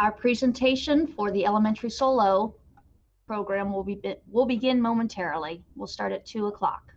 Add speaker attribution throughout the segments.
Speaker 1: Our presentation for the elementary solo program will begin momentarily. We'll start at 2 o'clock.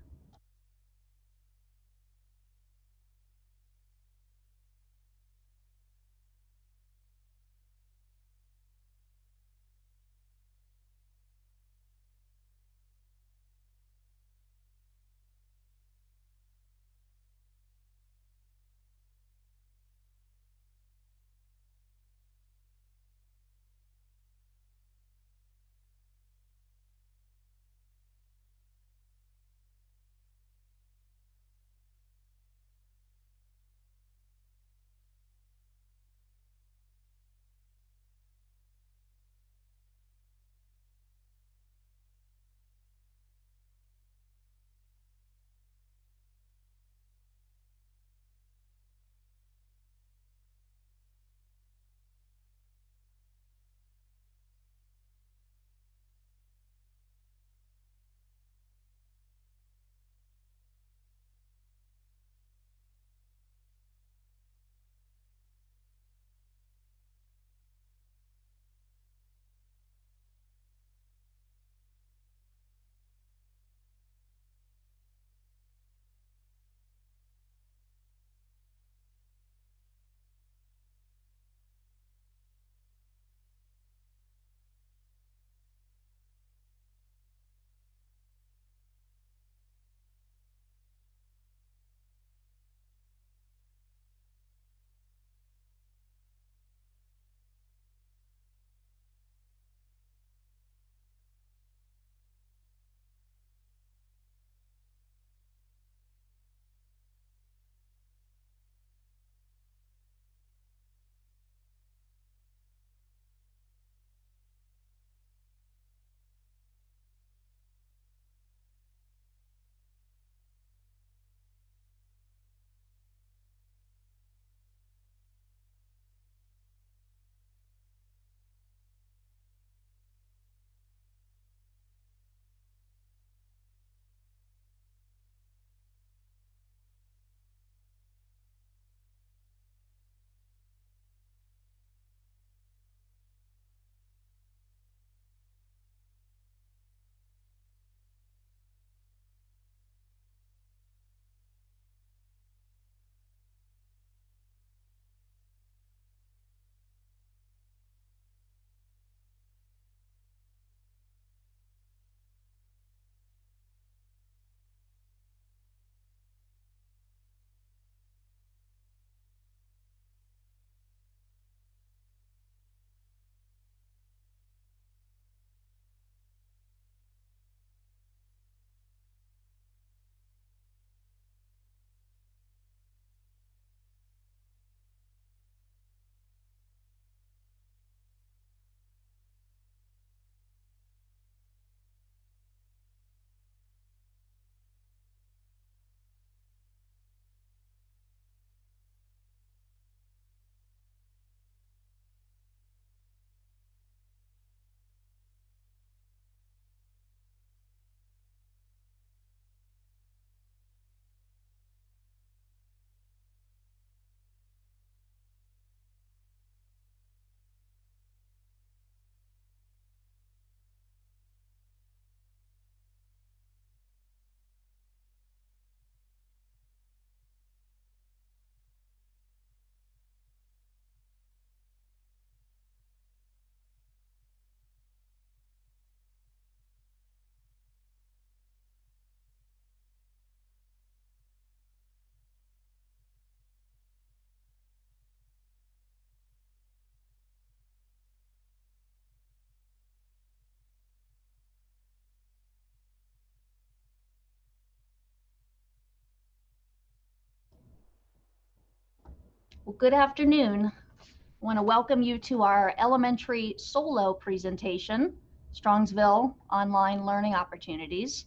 Speaker 1: Well, good afternoon. I want to welcome you to our elementary solo presentation, Strongsville Online Learning Opportunities.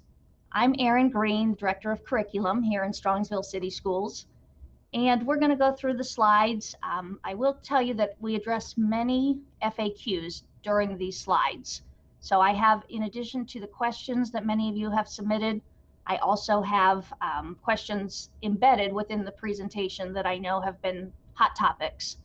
Speaker 1: I'm Erin Green, Director of Curriculum here in Strongsville City Schools, and we're going to go through the slides. I will tell you that we address many FAQs during these slides. So I have, in addition to the questions that many of you have submitted, I also have questions embedded within the presentation that I know have been hot topics.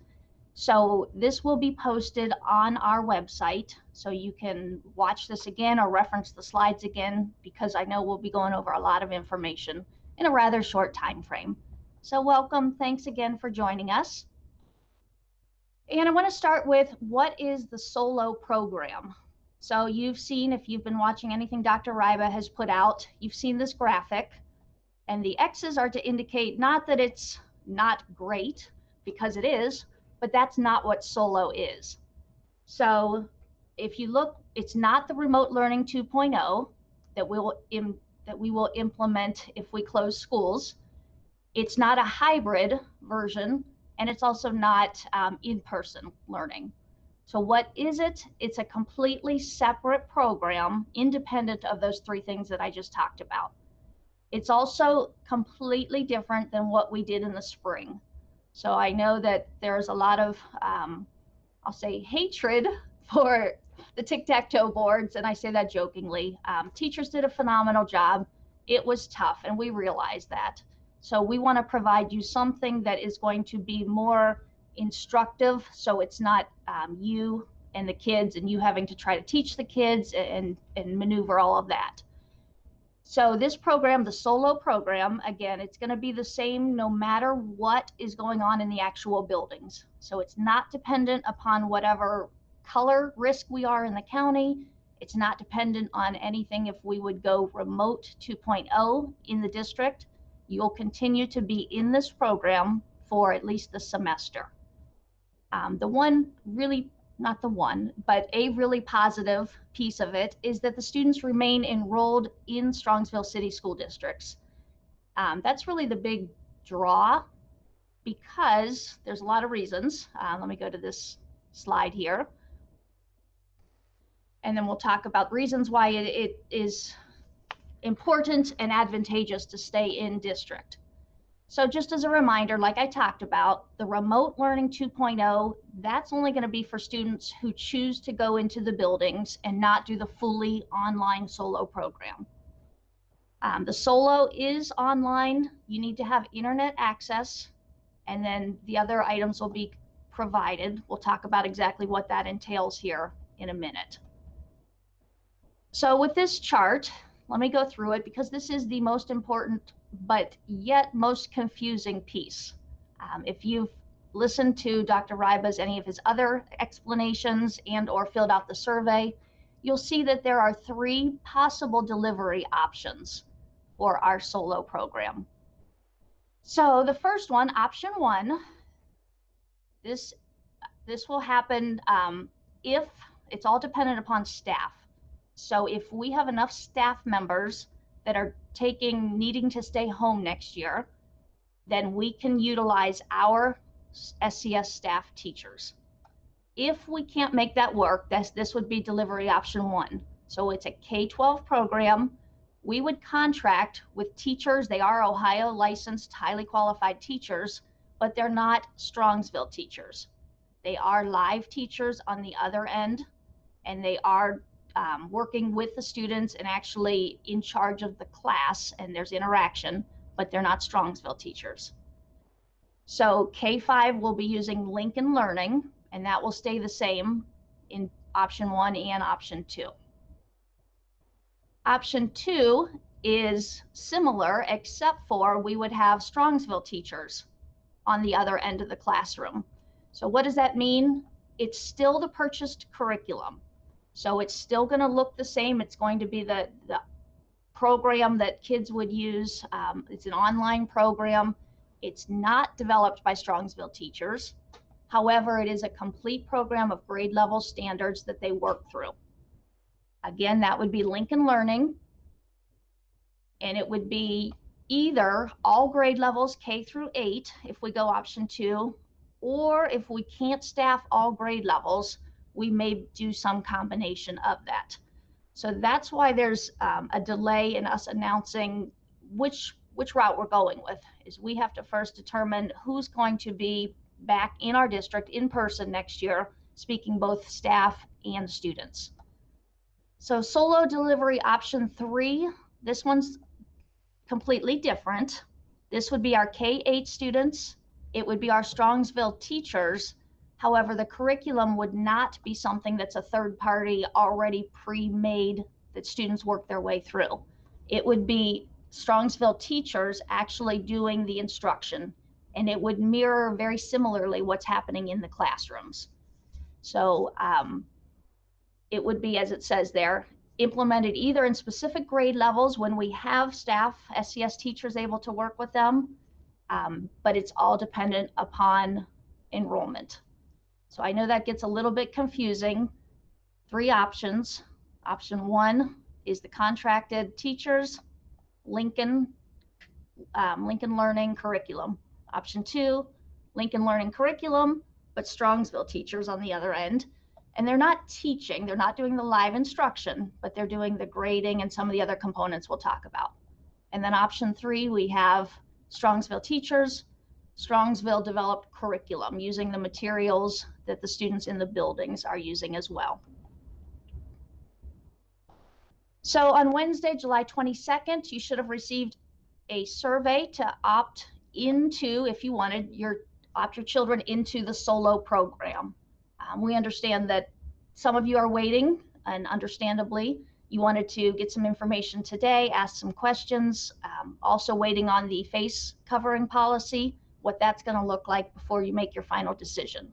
Speaker 1: So this will be posted on our website, so you can watch this again or reference the slides again, because I know we'll be going over a lot of information in a rather short time frame. So welcome, thanks again for joining us. And I want to start with, what is the SOLO program? So you've seen, if you've been watching anything Dr. Ryba has put out, you've seen this graphic, and the X's are to indicate not that it's not great, because it is, but that's not what SOLO is. So if you look, it's not the remote learning 2.0 that we will implement if we close schools. It's not a hybrid version, and it's also not in-person learning. So what is it? It's a completely separate program, independent of those three things that I just talked about. It's also completely different than what we did in the spring. So I know that there's a lot of, I'll say, hatred for the tic-tac-toe boards, and I say that jokingly. Teachers did a phenomenal job. It was tough, and we realized that. So we want to provide you something that is going to be more instructive, so it's not you and the kids and you having to try to teach the kids and maneuver all of that. So this program, the SOLO program, again, it's going to be the same no matter what is going on in the actual buildings. So it's not dependent upon whatever color risk we are in the county. It's not dependent on anything if we would go remote 2.0 in the district. You'll continue to be in this program for at least the semester. The one really, not the one, but a really positive piece of it is that the students remain enrolled in Strongsville City School Districts. That's really the big draw, because there's a lot of reasons. Let me go to this slide here, and then we'll talk about reasons why it is important and advantageous to stay in district. So just as a reminder, like I talked about, the remote learning 2.0, that's only going to be for students who choose to go into the buildings and not do the fully online SOLO program. The SOLO is online. You need to have internet access, and then the other items will be provided. We'll talk about exactly what that entails here in a minute. So with this chart, let me go through it, because this is the most important but yet most confusing piece. If you've listened to Dr. Ryba's any of his other explanations and or filled out the survey, you'll see that there are three possible delivery options for our SOLO program. So the first one, option one, this will happen if it's all dependent upon staff. So if we have enough staff members that are needing to stay home next year, then we can utilize our SCS staff teachers. If we can't make that work, this would be delivery option one. So it's a K-12 program. We would contract with teachers. They are Ohio licensed, highly qualified teachers, but they're not Strongsville teachers. They are live teachers on the other end, and they are working with the students and actually in charge of the class, and there's interaction, but they're not Strongsville teachers. So K-5 will be using Lincoln Learning, and that will stay the same in option one and option two. Option two is similar, except for we would have Strongsville teachers on the other end of the classroom. So what does that mean? It's still the purchased curriculum. So it's still going to look the same. It's going to be the program that kids would use. It's an online program. It's not developed by Strongsville teachers. However, it is a complete program of grade level standards that they work through. Again, that would be Lincoln Learning, and it would be either all grade levels K through 8 if we go option two, or if we can't staff all grade levels, we may do some combination of that. So that's why there's a delay in us announcing which route we're going with, is we have to first determine who's going to be back in our district in person next year, speaking both staff and students. So SOLO delivery option three, this one's completely different. This would be our K-8 students. It would be our Strongsville teachers. However, the curriculum would not be something that's a third party already pre-made that students work their way through. It would be Strongsville teachers actually doing the instruction, and it would mirror very similarly what's happening in the classrooms. So it would be, as it says there, implemented either in specific grade levels when we have staff, SCS teachers able to work with them, but it's all dependent upon enrollment. So I know that gets a little bit confusing. 3 options. Option 1 is the contracted teachers, Lincoln Learning curriculum. Option 2, Lincoln Learning curriculum, but Strongsville teachers on the other end. And they're not teaching, they're not doing the live instruction, but they're doing the grading and some of the other components we'll talk about. And then option 3, we have Strongsville teachers, Strongsville developed curriculum using the materials that the students in the buildings are using as well. So on Wednesday, July 22nd, you should have received a survey to opt into, if you wanted, opt your children into the solo program. We understand that some of you are waiting, and understandably, you wanted to get some information today, ask some questions, also waiting on the face covering policy, what that's going to look like before you make your final decision.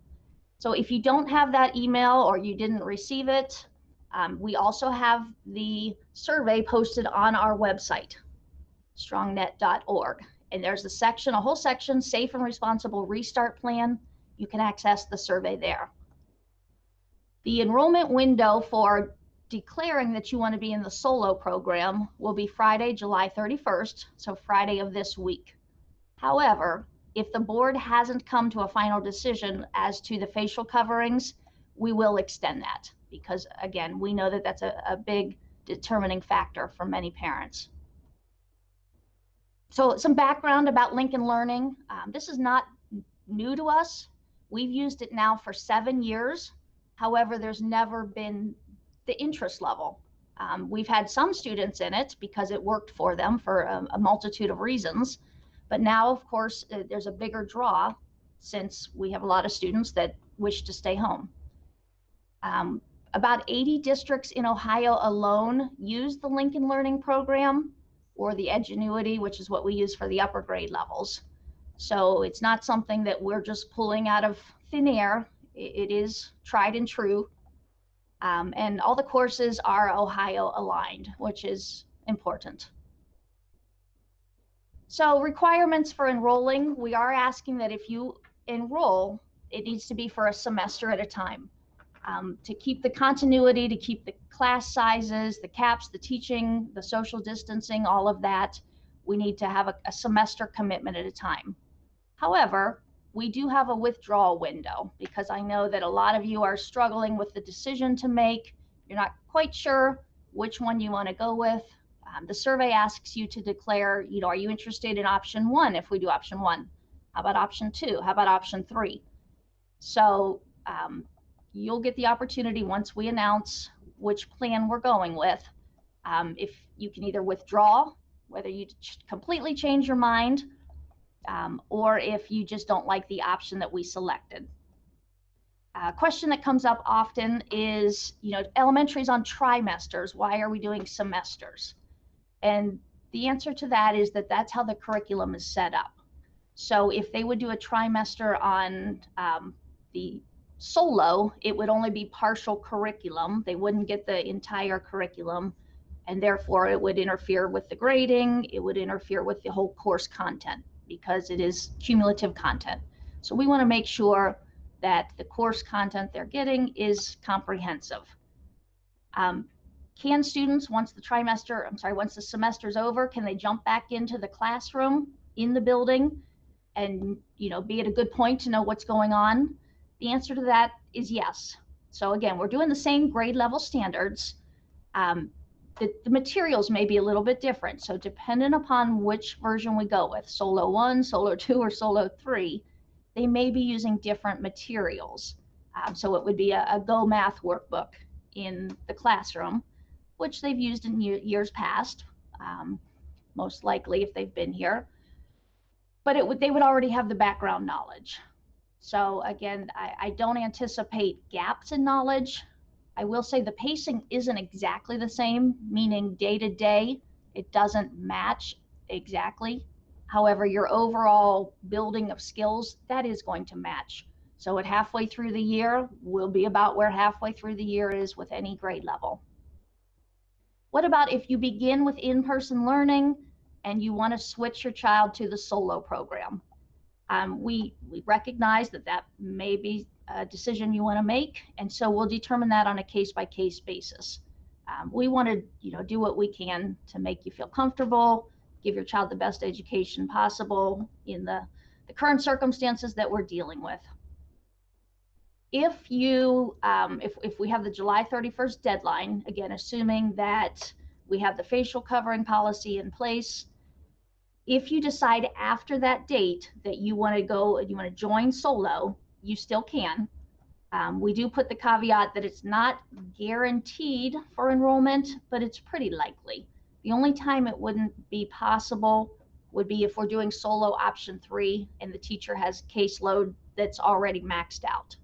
Speaker 1: So if you don't have that email or you didn't receive it, we also have the survey posted on our website, strongnet.org. And there's a section, a whole section, Safe and Responsible Restart Plan. You can access the survey there. The enrollment window for declaring that you want to be in the solo program will be Friday, July 31st, so Friday of this week. However, if the board hasn't come to a final decision as to the facial coverings, we will extend that because, again, we know that that's a big determining factor for many parents. So some background about Lincoln Learning. This is not new to us. We've used it now for 7 years. However, there's never been the interest level. We've had some students in it because it worked for them for a multitude of reasons. But now, of course, there's a bigger draw since we have a lot of students that wish to stay home. About 80 districts in Ohio alone use the Lincoln Learning program or the Edgenuity, which is what we use for the upper grade levels. So it's not something that we're just pulling out of thin air. It is tried and true. And all the courses are Ohio aligned, which is important. So requirements for enrolling, we are asking that if you enroll, it needs to be for a semester at a time. To keep the continuity, to keep the class sizes, the caps, the teaching, the social distancing, all of that, we need to have a semester commitment at a time. However, we do have a withdrawal window because I know that a lot of you are struggling with the decision to make. You're not quite sure which one you want to go with. The survey asks you to declare, are you interested in option 1 if we do option 1? How about option 2? How about option 3? So you'll get the opportunity once we announce which plan we're going with. If you can either withdraw, whether you completely change your mind, or if you just don't like the option that we selected. A question that comes up often is, elementary is on trimesters. Why are we doing semesters? And the answer to that is that that's how the curriculum is set up. So if they would do a trimester on the solo, it would only be partial curriculum. They wouldn't get the entire curriculum, and therefore it would interfere with the grading. It would interfere with the whole course content because it is cumulative content. So we want to make sure that the course content they're getting is comprehensive. Can students, once the semester's over, can they jump back into the classroom in the building and, be at a good point to know what's going on? The answer to that is yes. So again, we're doing the same grade level standards. The materials may be a little bit different. So dependent upon which version we go with, Solo 1, Solo 2, or Solo 3, they may be using different materials. So it would be a Go Math workbook in the classroom, which they've used in years past, most likely if they've been here. But they would already have the background knowledge. So again, I don't anticipate gaps in knowledge. I will say the pacing isn't exactly the same, meaning day to day, it doesn't match exactly. However, your overall building of skills, that is going to match. So at halfway through the year, will be about where halfway through the year is with any grade level. What about if you begin with in-person learning and you want to switch your child to the solo program? We recognize that that may be a decision you want to make, and so we'll determine that on a case-by-case basis. We want to, do what we can to make you feel comfortable, give your child the best education possible in the current circumstances that we're dealing with. If you, if we have the July 31st deadline, again, assuming that we have the facial covering policy in place, if you decide after that date that you want to go, you want to join solo, you still can. We do put the caveat that it's not guaranteed for enrollment, but it's pretty likely. The only time it wouldn't be possible would be if we're doing solo option 3 and the teacher has caseload that's already maxed out.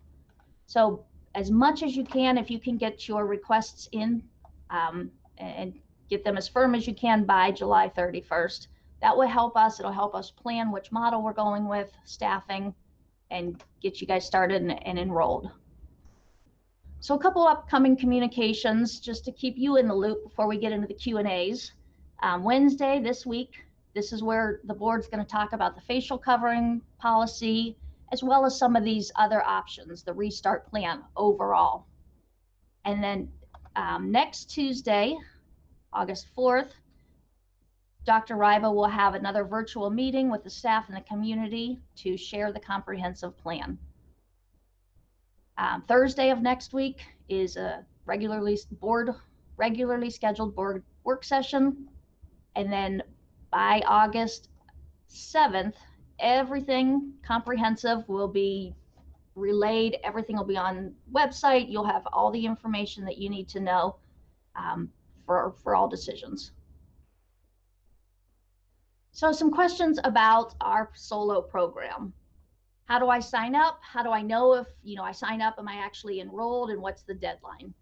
Speaker 1: So as much as you can, if you can get your requests in and get them as firm as you can by July 31st, that will help us. It'll help us plan which model we're going with, staffing, and get you guys started and enrolled. So a couple upcoming communications just to keep you in the loop before we get into the Q&As. Wednesday this week, this is where the board's going to talk about the facial covering policy, as well as some of these other options, the restart plan overall. And then next Tuesday, August 4th, Dr. Riva will have another virtual meeting with the staff and the community to share the comprehensive plan. Thursday of next week is a regularly scheduled board work session. And then by August 7th, everything comprehensive will be relayed. Everything will be on website. You'll have all the information that you need to know for all decisions. So some questions about our solo program. How do I sign up? How do I know if, I sign up, am I actually enrolled, and what's the deadline?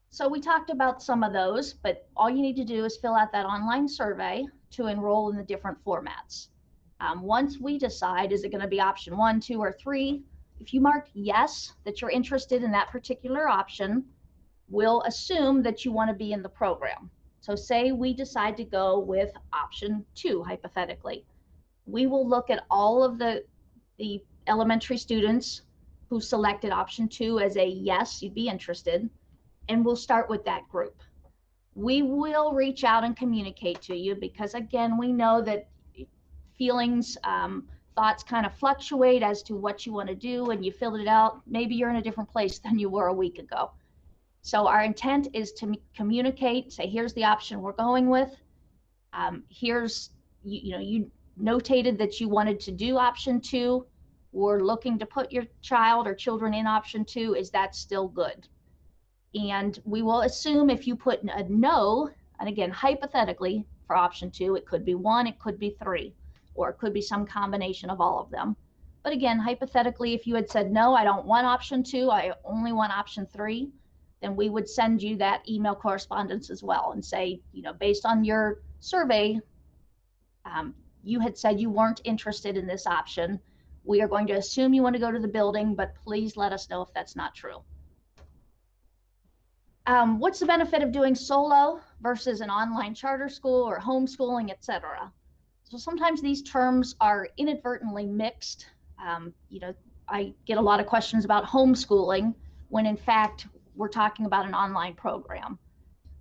Speaker 1: So we talked about some of those, but all you need to do is fill out that online survey to enroll in the different formats. Once we decide, is it going to be option 1, 2, or 3? If you mark yes, that you're interested in that particular option, we'll assume that you want to be in the program. So say we decide to go with option 2, hypothetically. We will look at all of the elementary students who selected option 2 as a yes, you'd be interested, and we'll start with that group. We will reach out and communicate to you because, again, we know that feelings, thoughts kind of fluctuate as to what you want to do, and you filled it out. Maybe you're in a different place than you were a week ago. So our intent is to communicate, say, here's the option we're going with. Here's, you notated that you wanted to do option 2. We're looking to put your child or children in option 2. Is that still good? And we will assume if you put a no, and again, hypothetically for option 2, it could be 1, it could be 3, or it could be some combination of all of them. But again, hypothetically, if you had said, no, I don't want option 2, I only want option 3, then we would send you that email correspondence as well and say, based on your survey, you had said you weren't interested in this option. We are going to assume you want to go to the building, but please let us know if that's not true. What's the benefit of doing solo versus an online charter school or homeschooling, etc.? So sometimes these terms are inadvertently mixed. I get a lot of questions about homeschooling when in fact we're talking about an online program.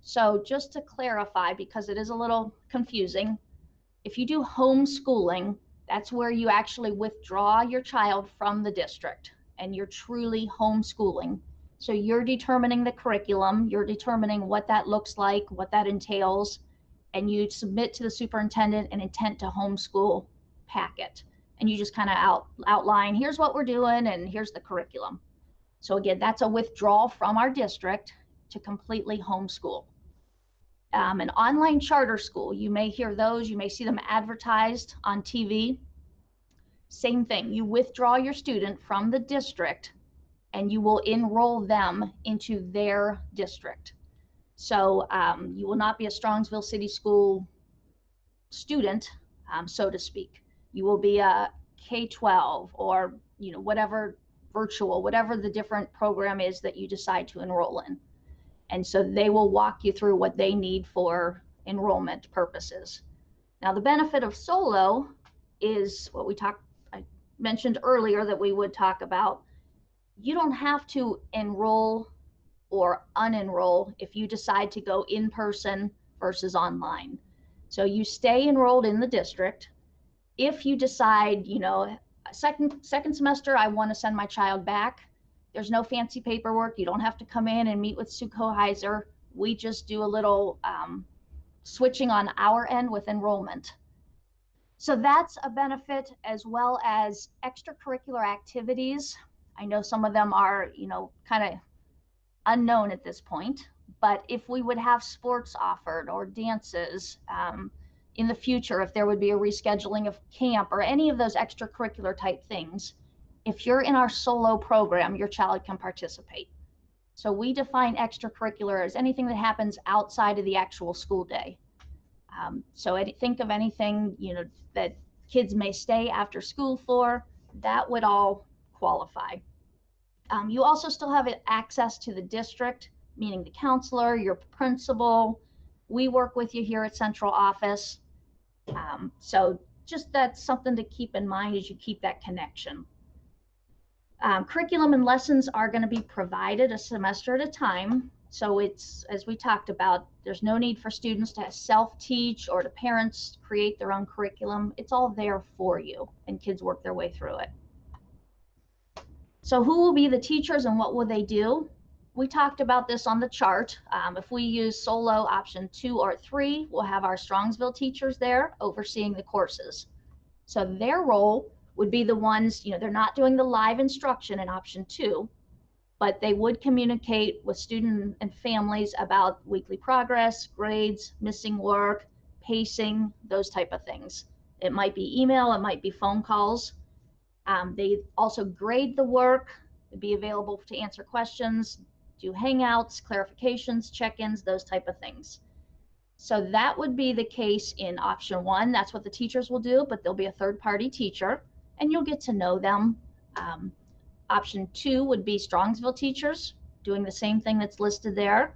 Speaker 1: So just to clarify, because it is a little confusing, if you do homeschooling, that's where you actually withdraw your child from the district and you're truly homeschooling. So you're determining the curriculum, you're determining what that looks like, what that entails, and you submit to the superintendent an intent to homeschool packet. And you just kind of outline, here's what we're doing and here's the curriculum. So again, that's a withdrawal from our district to completely homeschool. An online charter school, you may hear those, you may see them advertised on TV. same thing. You withdraw your student from the district and you will enroll them into their district. So you will not be a Strongsville City School student, so to speak. You will be a K-12 or whatever virtual, whatever the different program is that you decide to enroll in. And so they will walk you through what they need for enrollment purposes. Now, the benefit of solo is what I mentioned earlier that we would talk about. You don't have to enroll or unenroll if you decide to go in person versus online. So you stay enrolled in the district. If you decide, second semester, I want to send my child back, there's no fancy paperwork. You don't have to come in and meet with Sue Koheiser. We just do a little switching on our end with enrollment. So that's a benefit, as well as extracurricular activities. I know some of them are, kind of unknown at this point, but if we would have sports offered or dances in the future, if there would be a rescheduling of camp or any of those extracurricular type things, if you're in our solo program, your child can participate. So we define extracurricular as anything that happens outside of the actual school day. So think of anything, that kids may stay after school for, that would all qualify. You also still have access to the district, meaning the counselor, your principal. We work with you here at central office. So just that's something to keep in mind as you keep that connection. Curriculum and lessons are going to be provided a semester at a time. So it's, as we talked about, there's no need for students to self-teach or to parents create their own curriculum. It's all there for you, and kids work their way through it. So who will be the teachers and what will they do? We talked about this on the chart. If we use solo option 2 or 3, we'll have our Strongsville teachers there overseeing the courses. So their role would be the ones, they're not doing the live instruction in option 2, but they would communicate with students and families about weekly progress, grades, missing work, pacing, those type of things. It might be email, it might be phone calls. They also grade the work, be available to answer questions, do hangouts, clarifications, check-ins, those type of things. So that would be the case in option 1. That's what the teachers will do, but there'll be a third-party teacher, and you'll get to know them. Option 2 would be Strongsville teachers doing the same thing that's listed there.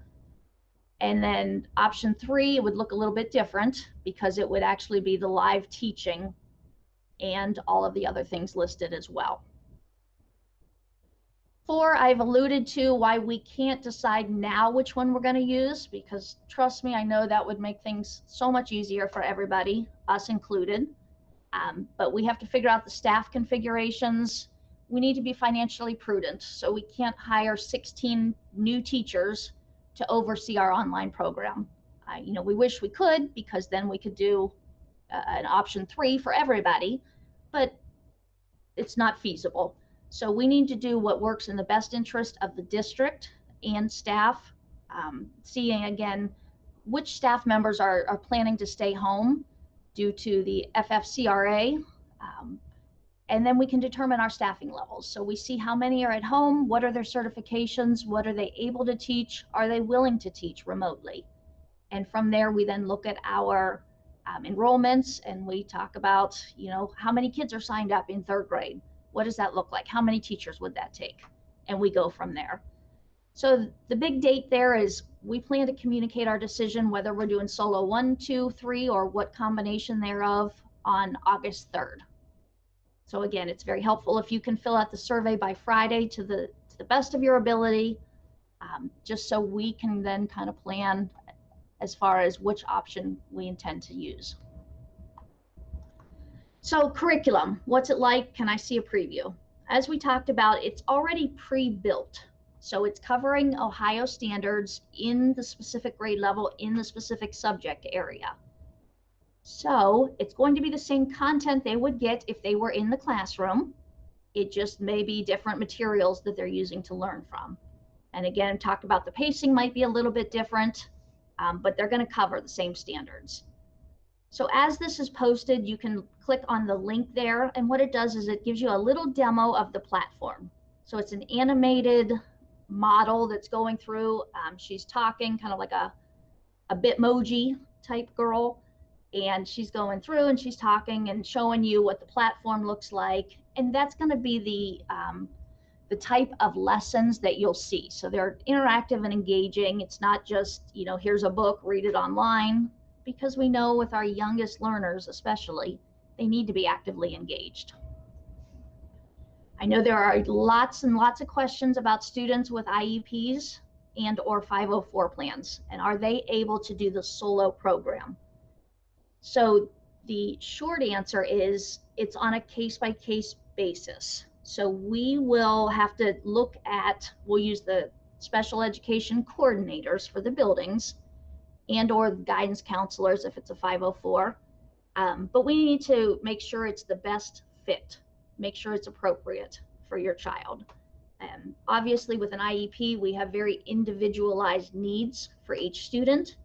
Speaker 1: And then option 3, it would look a little bit different because it would actually be the live teaching and all of the other things listed as well. 4, I've alluded to why we can't decide now which one we're going to use, because trust me, I know that would make things so much easier for everybody, us included. But we have to figure out the staff configurations. We need to be financially prudent, so we can't hire 16 new teachers to oversee our online program. We wish we could, because then we could do an option 3 for everybody, but it's not feasible. So we need to do what works in the best interest of the district and staff, seeing again which staff members are planning to stay home due to the FFCRA, and then we can determine our staffing levels. So we see how many are at home, what are their certifications, what are they able to teach, are they willing to teach remotely? And from there, we then look at our enrollments, and we talk about, how many kids are signed up in 3rd grade? What does that look like? How many teachers would that take? And we go from there. So the big date there is we plan to communicate our decision whether we're doing solo 1, 2, 3, or what combination thereof on August 3rd. So again, it's very helpful if you can fill out the survey by Friday to the best of your ability, just so we can then kind of plan as far as which option we intend to use. So curriculum, what's it like? Can I see a preview? As we talked about, it's already pre-built. So it's covering Ohio standards in the specific grade level, in the specific subject area. So it's going to be the same content they would get if they were in the classroom. It just may be different materials that they're using to learn from. And again, talked about the pacing might be a little bit different, but they're going to cover the same standards. So as this is posted, you can click on the link there, and what it does is it gives you a little demo of the platform. So it's an animated model that's going through. She's talking kind of like a Bitmoji type girl, and she's going through and she's talking and showing you what the platform looks like, and that's going to be the type of lessons that you'll see. So they're interactive and engaging. It's not just, here's a book, read it online, because we know with our youngest learners especially, they need to be actively engaged. I know there are lots and lots of questions about students with IEPs and or 504 plans, and are they able to do the solo program? So the short answer is it's on a case-by-case basis. So we will have to look at, we'll use the special education coordinators for the buildings and or guidance counselors if it's a 504. But we need to make sure it's the best fit, make sure it's appropriate for your child. Obviously with an IEP, we have very individualized needs for each student,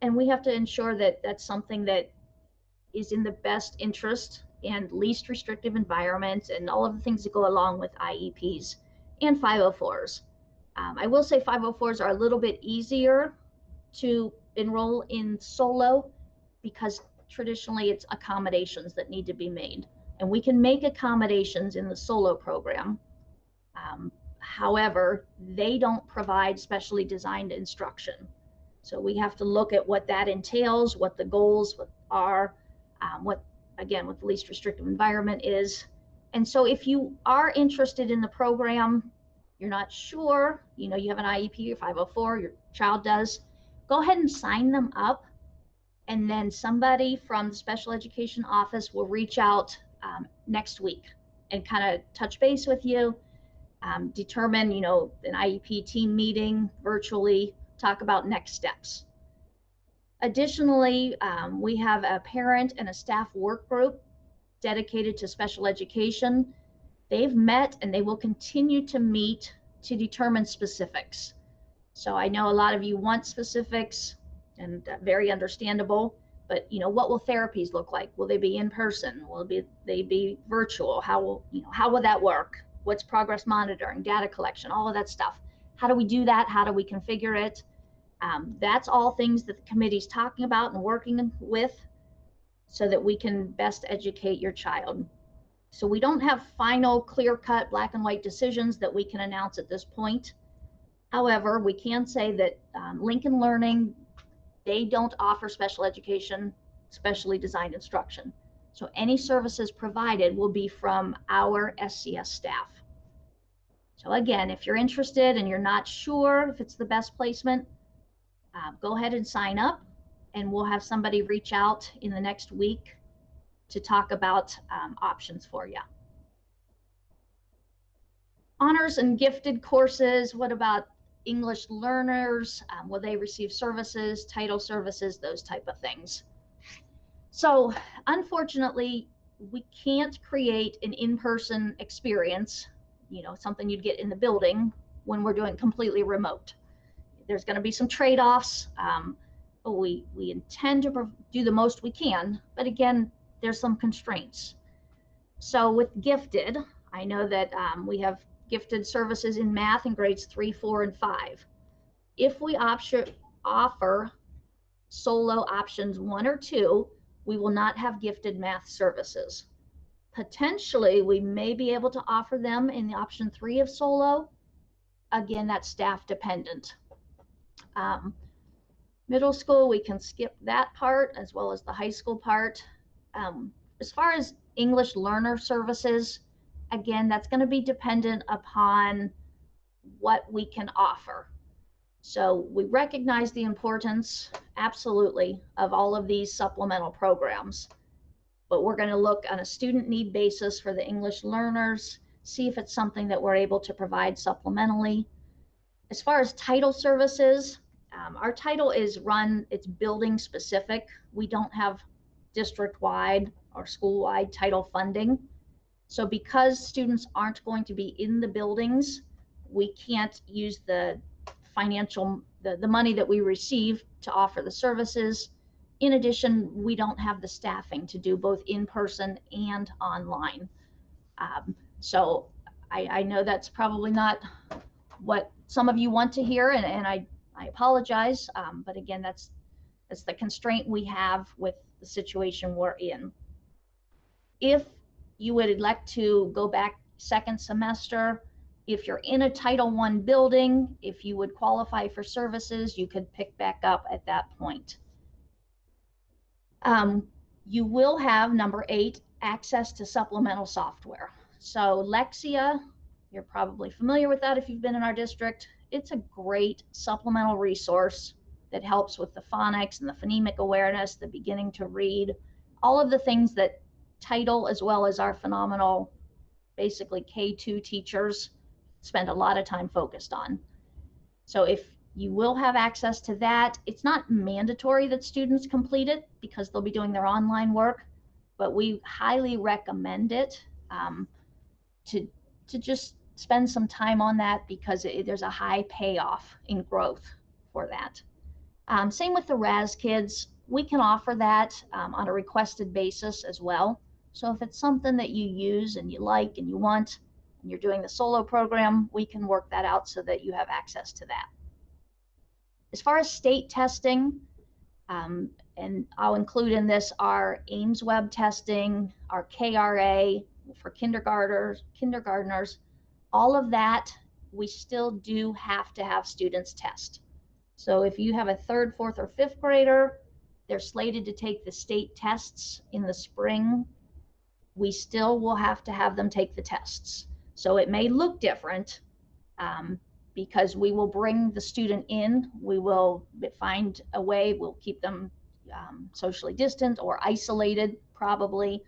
Speaker 1: and we have to ensure that that's something that is in the best interest and least restrictive environment and all of the things that go along with IEPs and 504s. I will say 504s are a little bit easier to enroll in solo because traditionally it's accommodations that need to be made. And we can make accommodations in the solo program. However, they don't provide specially designed instruction. So we have to look at what that entails, what the goals are, what the least restrictive environment is. And so if you are interested in the program, you're not sure, you have an IEP or 504, your child does, go ahead and sign them up. And then somebody from the special education office will reach out next week and kind of touch base with you, determine, an IEP team meeting virtually, talk about next steps. Additionally, we have a parent and a staff work group dedicated to special education. They've met and they will continue to meet to determine specifics. So I know a lot of you want specifics, and very understandable, but what will therapies look like? Will they be in person? Will they be virtual? How will that work? What's progress monitoring, data collection, all of that stuff? How do we do that? How do we configure it? That's all things that the committee's talking about and working with so that we can best educate your child. So we don't have final, clear-cut, black and white decisions that we can announce at this point. However, we can say that Lincoln Learning, they don't offer special education, specially designed instruction. So any services provided will be from our SCS staff. So again, if you're interested and you're not sure if it's the best placement, go ahead and sign up, and we'll have somebody reach out in the next week to talk about options for you. Honors and gifted courses, what about English learners? Will they receive services, title services, those type of things? So unfortunately, we can't create an in-person experience, something you'd get in the building when we're doing completely remote. There's going to be some trade-offs, but we intend to do the most we can, but again, there's some constraints. So with gifted, I know that we have gifted services in math in grades 3, 4, and 5. If we offer solo options 1 or 2, we will not have gifted math services. Potentially, we may be able to offer them in the option 3 of solo. Again, that's staff dependent. Middle school, we can skip that part as well as the high school part. As far as English learner services, again, that's going to be dependent upon what we can offer. So we recognize the importance, absolutely, of all of these supplemental programs, but we're going to look on a student need basis for the English learners, see if it's something that we're able to provide supplementally. As far as title services, our title is it's building specific. We don't have district-wide or school-wide title funding. So because students aren't going to be in the buildings, we can't use the financial, the money that we receive to offer the services. In addition, we don't have the staffing to do both in person and online. So I know that's probably not what some of you want to hear, and I apologize, but again, that's the constraint we have with the situation we're in. If you would elect to go back second semester, if you're in a Title I building, if you would qualify for services, you could pick back up at that point. You will have, number 8, access to supplemental software. So Lexia, you're probably familiar with that if you've been in our district. It's a great supplemental resource that helps with the phonics and the phonemic awareness, the beginning to read, all of the things that Title, as well as our phenomenal, basically K2 teachers, spend a lot of time focused on. So if you will have access to that, it's not mandatory that students complete it because they'll be doing their online work, but we highly recommend it to just spend some time on that because there's a high payoff in growth for that. Same with the RAS kids. We can offer that on a requested basis as well. So if it's something that you use and you like and you want, and you're doing the solo program, we can work that out so that you have access to that. As far as state testing, and I'll include in this our Ames web testing, our KRA for kindergartners, all of that, we still do have to have students test. So if you have a 3rd, 4th, or 5th grader, they're slated to take the state tests in the spring, we still will have to have them take the tests. So it may look different, because we will bring the student in, we will find a way, we'll keep them socially distant or isolated probably,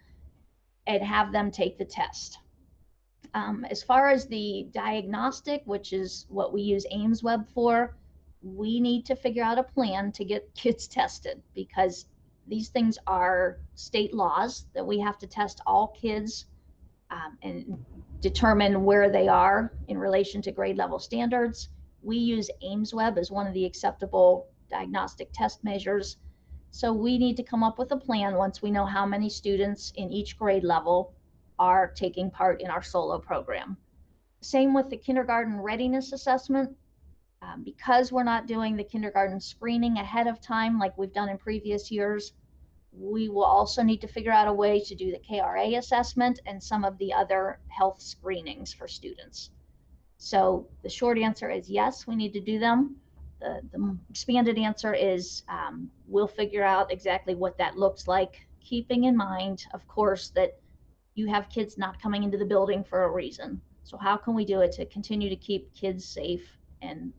Speaker 1: and have them take the test. As far as the diagnostic, which is what we use Ames Web for, we need to figure out a plan to get kids tested because these things are state laws that we have to test all kids and determine where they are in relation to grade level standards. We use Ames Web as one of the acceptable diagnostic test measures. So we need to come up with a plan once we know how many students in each grade level are taking part in our solo program. Same with the kindergarten readiness assessment. Because we're not doing the kindergarten screening ahead of time like we've done in previous years, we will also need to figure out a way to do the KRA assessment and some of the other health screenings for students. So the short answer is yes, we need to do them. The expanded answer is we'll figure out exactly what that looks like, keeping in mind, of course, that you have kids not coming into the building for a reason. So how can we do it to continue to keep kids safe and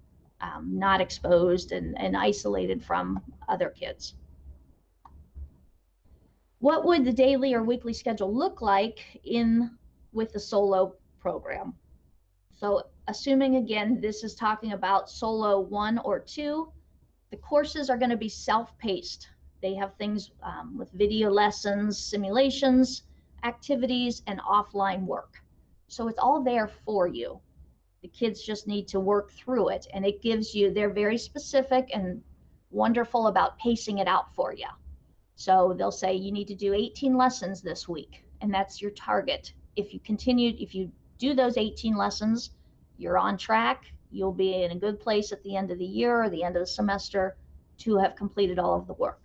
Speaker 1: not exposed and isolated from other kids? What would the daily or weekly schedule look like with the solo program? So assuming, again, this is talking about solo 1 or 2, the courses are going to be self-paced. They have things with video lessons, simulations, activities, and offline work. So it's all there for you. The kids just need to work through it, and it gives you, they're very specific and wonderful about pacing it out for you. So they'll say you need to do 18 lessons this week, and that's your target. If you do those 18 lessons, you're on track. You'll be in a good place at the end of the year or the end of the semester to have completed all of the work.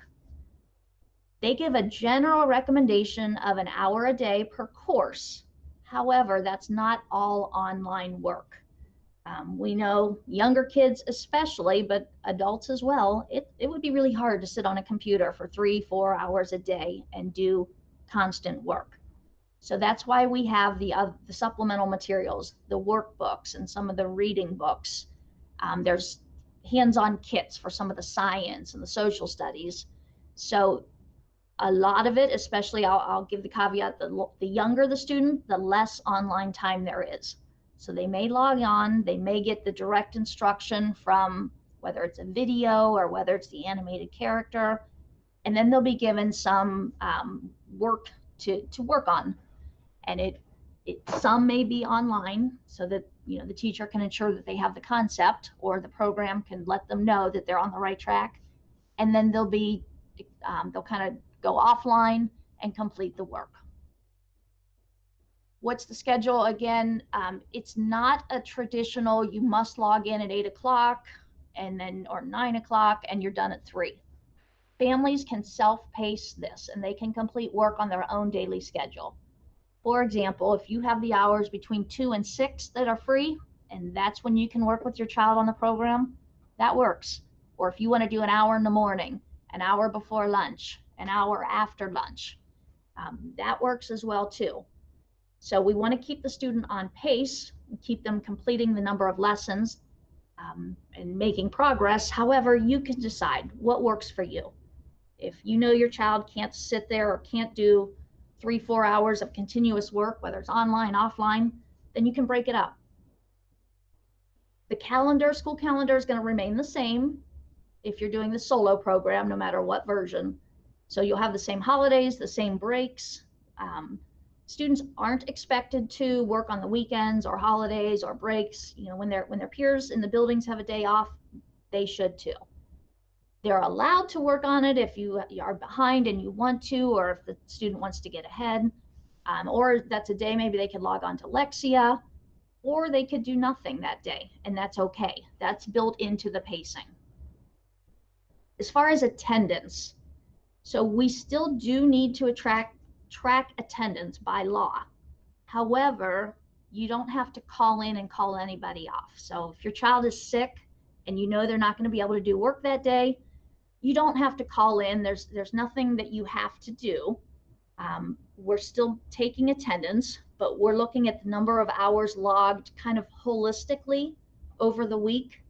Speaker 1: They give a general recommendation of an hour a day per course. However, that's not all online work. We know younger kids especially, but adults as well, it would be really hard to sit on a computer for 3-4 hours a day and do constant work. So that's why we have the supplemental materials, the workbooks and some of the reading books. There's hands-on kits for some of the science and the social studies. So a lot of it, especially I'll give the caveat, the younger the student, the less online time there is. So they may log on, they may get the direct instruction from whether it's a video or whether it's the animated character, and then they'll be given some work to work on. And some may be online so that the teacher can ensure that they have the concept, or the program can let them know that they're on the right track. And then there'll be They'll kind of go offline and complete the work. What's the schedule? Again, it's not a traditional, you must log in at 8 o'clock and then, or 9 o'clock, and you're done at 3. Families can self-pace this, and they can complete work on their own daily schedule. For example, if you have the hours between 2 and 6 that are free, and that's when you can work with your child on the program, that works. Or if you want to do an hour in the morning, an hour before lunch, an hour after lunch, that works as well too. So we want to keep the student on pace, keep them completing the number of lessons and making progress. However, you can decide what works for you. If you know your child can't sit there or can't do 3-4 hours of continuous work, whether it's online, offline, then you can break it up. The calendar, school calendar, is going to remain the same if you're doing the solo program, no matter what version. So you'll have the same holidays, the same breaks. Students aren't expected to work on the weekends or holidays or breaks. You know, when their peers in the buildings have a day off, they should too. They're allowed to work on it if you are behind and you want to, or if the student wants to get ahead, or that's a day maybe they could log on to Lexia, or they could do nothing that day, and that's okay. That's built into the pacing. As far as attendance, so we still do need to track attendance by law. However, you don't have to call in and call anybody off. So if your child is sick and you know they're not going to be able to do work that day, you don't have to call in. There's nothing that you have to do. We're still taking attendance, but we're looking at the number of hours logged kind of holistically over the week,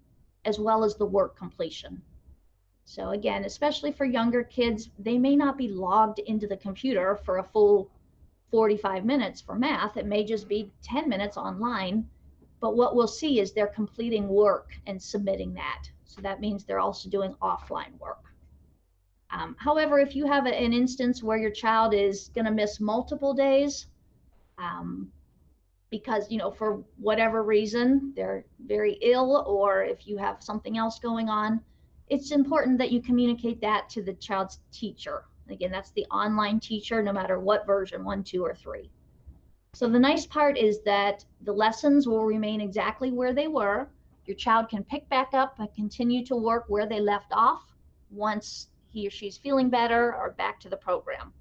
Speaker 1: as well as the work completion. So again, especially for younger kids, they may not be logged into the computer for a full 45 minutes for math. It may just be 10 minutes online, but what we'll see is they're completing work and submitting that. So that means they're also doing offline work. However, if you have an instance where your child is going to miss multiple days, because, you know, for whatever reason, they're very ill, or if you have something else going on, it's important that you communicate that to the child's teacher. Again, that's the online teacher, no matter what version, 1, 2, or 3. So the nice part is that the lessons will remain exactly where they were. Your child can pick back up and continue to work where they left off once he or she's feeling better or back to the program.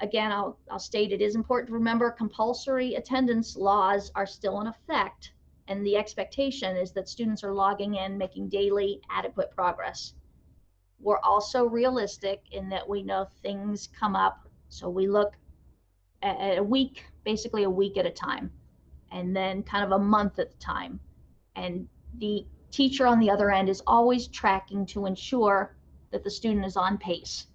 Speaker 1: Again, I'll state it is important to remember compulsory attendance laws are still in effect, and the expectation is that students are logging in, making daily adequate progress. We're also realistic in that we know things come up, so we look at a week, basically a week at a time, and then kind of a month at a time. And the teacher on the other end is always tracking to ensure that the student is on pace.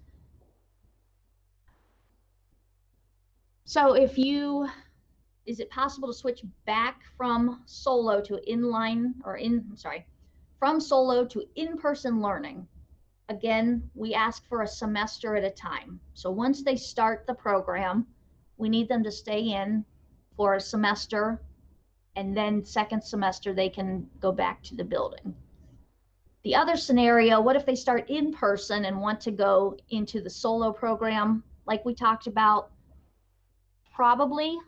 Speaker 1: So is it possible to switch back from solo to from solo to in-person learning? Again, we ask for a semester at a time. So once they start the program, we need them to stay in for a semester, and then second semester they can go back to the building. The other scenario, what if they start in person and want to go into the solo program? Like we talked about, probably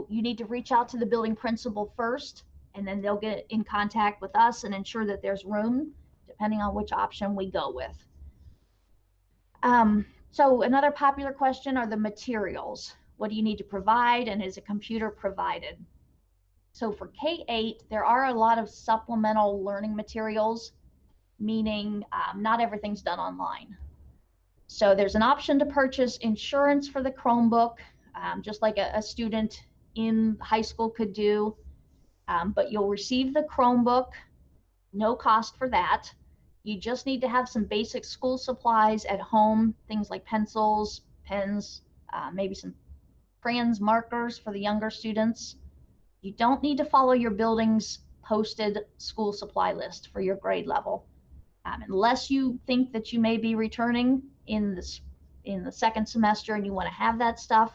Speaker 1: you need to reach out to the building principal first, and then they'll get in contact with us and ensure that there's room, depending on which option we go with. So another popular question are the materials. What do you need to provide, and is a computer provided? So for K-8, there are a lot of supplemental learning materials, meaning not everything's done online. So there's an option to purchase insurance for the Chromebook, just like a student in high school could do, but you'll receive the Chromebook, no cost for that. You just need to have some basic school supplies at home, things like pencils, pens, maybe some crayons, markers for the younger students. You don't need to follow your building's posted school supply list for your grade level. Unless you think that you may be returning in the second semester and you want to have that stuff,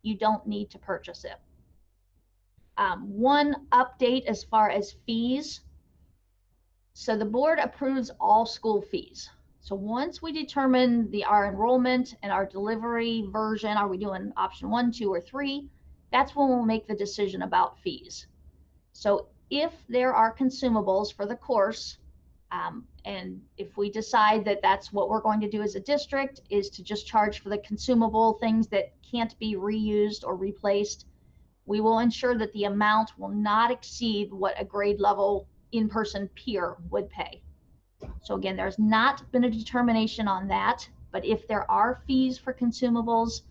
Speaker 1: you don't need to purchase it. One update as far as fees. So the board approves all school fees. So once we determine our enrollment and our delivery version, are we doing option 1, 2, or 3? That's when we'll make the decision about fees. So if there are consumables for the course, and if we decide that that's what we're going to do as a district, is to just charge for the consumable things that can't be reused or replaced, we will ensure that the amount will not exceed what a grade level in-person peer would pay. So again, there's not been a determination on that, but if there are fees for consumables,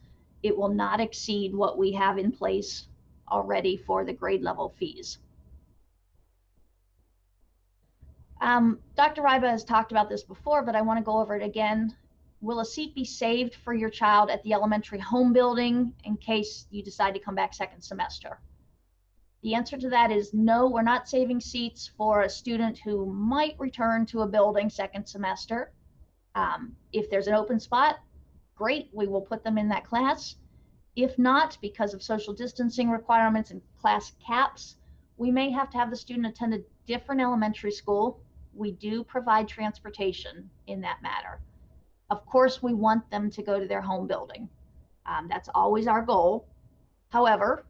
Speaker 1: it will not exceed what we have in place already for the grade level fees. Dr. Ryba has talked about this before, but I want to go over it again. Will a seat be saved for your child at the elementary home building in case you decide to come back second semester? The answer to that is no, we're not saving seats for a student who might return to a building second semester. If there's an open spot, great, we will put them in that class. If not, because of social distancing requirements and class caps, we may have to have the student attend a different elementary school. We do provide transportation in that matter. Of course, we want them to go to their home building. That's always our goal. However,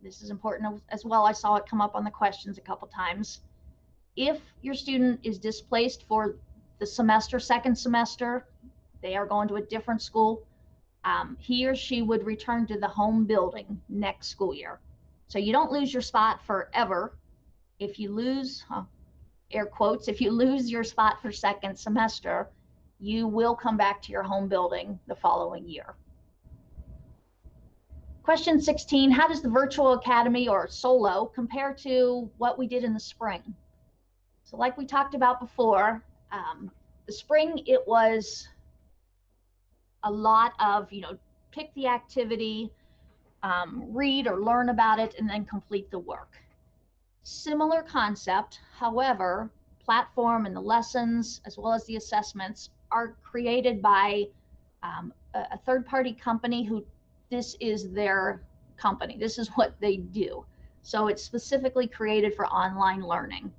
Speaker 1: this is important as well. I saw it come up on the questions a couple times. If your student is displaced for the semester, second semester, they are going to a different school, he or she would return to the home building next school year. So you don't lose your spot forever. If you lose, air quotes, if you lose your spot for second semester, you will come back to your home building the following year. Question 16, how does the virtual academy or solo compare to what we did in the spring? So like we talked about before, the spring, it was a lot of, pick the activity, read or learn about it, and then complete the work. Similar concept, however, platform and the lessons as well as the assessments are created by a third-party company who this is their company. This is what they do. So it's specifically created for online learning.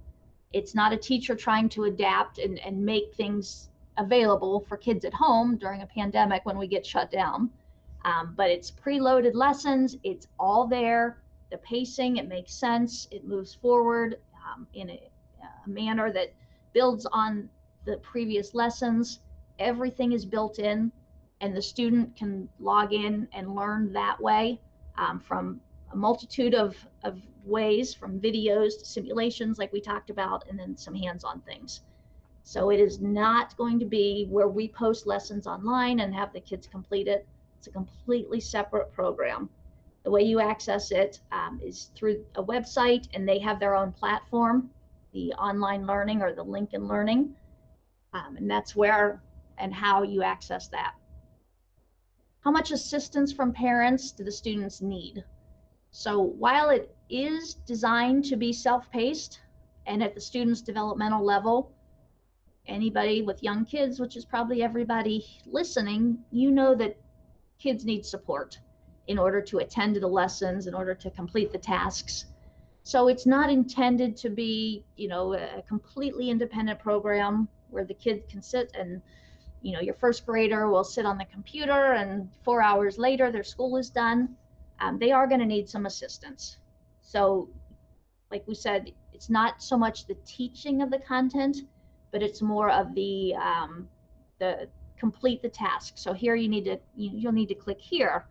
Speaker 1: It's not a teacher trying to adapt and make things available for kids at home during a pandemic when we get shut down. But it's preloaded lessons. It's all there. The pacing, it makes sense. It moves forward in a manner that builds on the previous lessons. Everything is built in, and the student can log in and learn that way from a multitude of ways, from videos to simulations like we talked about, and then some hands-on things. So it is not going to be where we post lessons online and have the kids complete it. It's a completely separate program. The way you access it is through a website, and they have their own platform, the online learning or the Lincoln Learning, and that's where and how you access that. How much assistance from parents do the students need? So while it is designed to be self-paced and at the student's developmental level, anybody with young kids, which is probably everybody listening, you know that kids need support in order to attend to the lessons, in order to complete the tasks. So it's not intended to be, a completely independent program where the kid can sit and, your first grader will sit on the computer and 4 hours later their school is done. They are going to need some assistance. So like we said, it's not so much the teaching of the content, but it's more of the complete the task. So here you'll need to click here,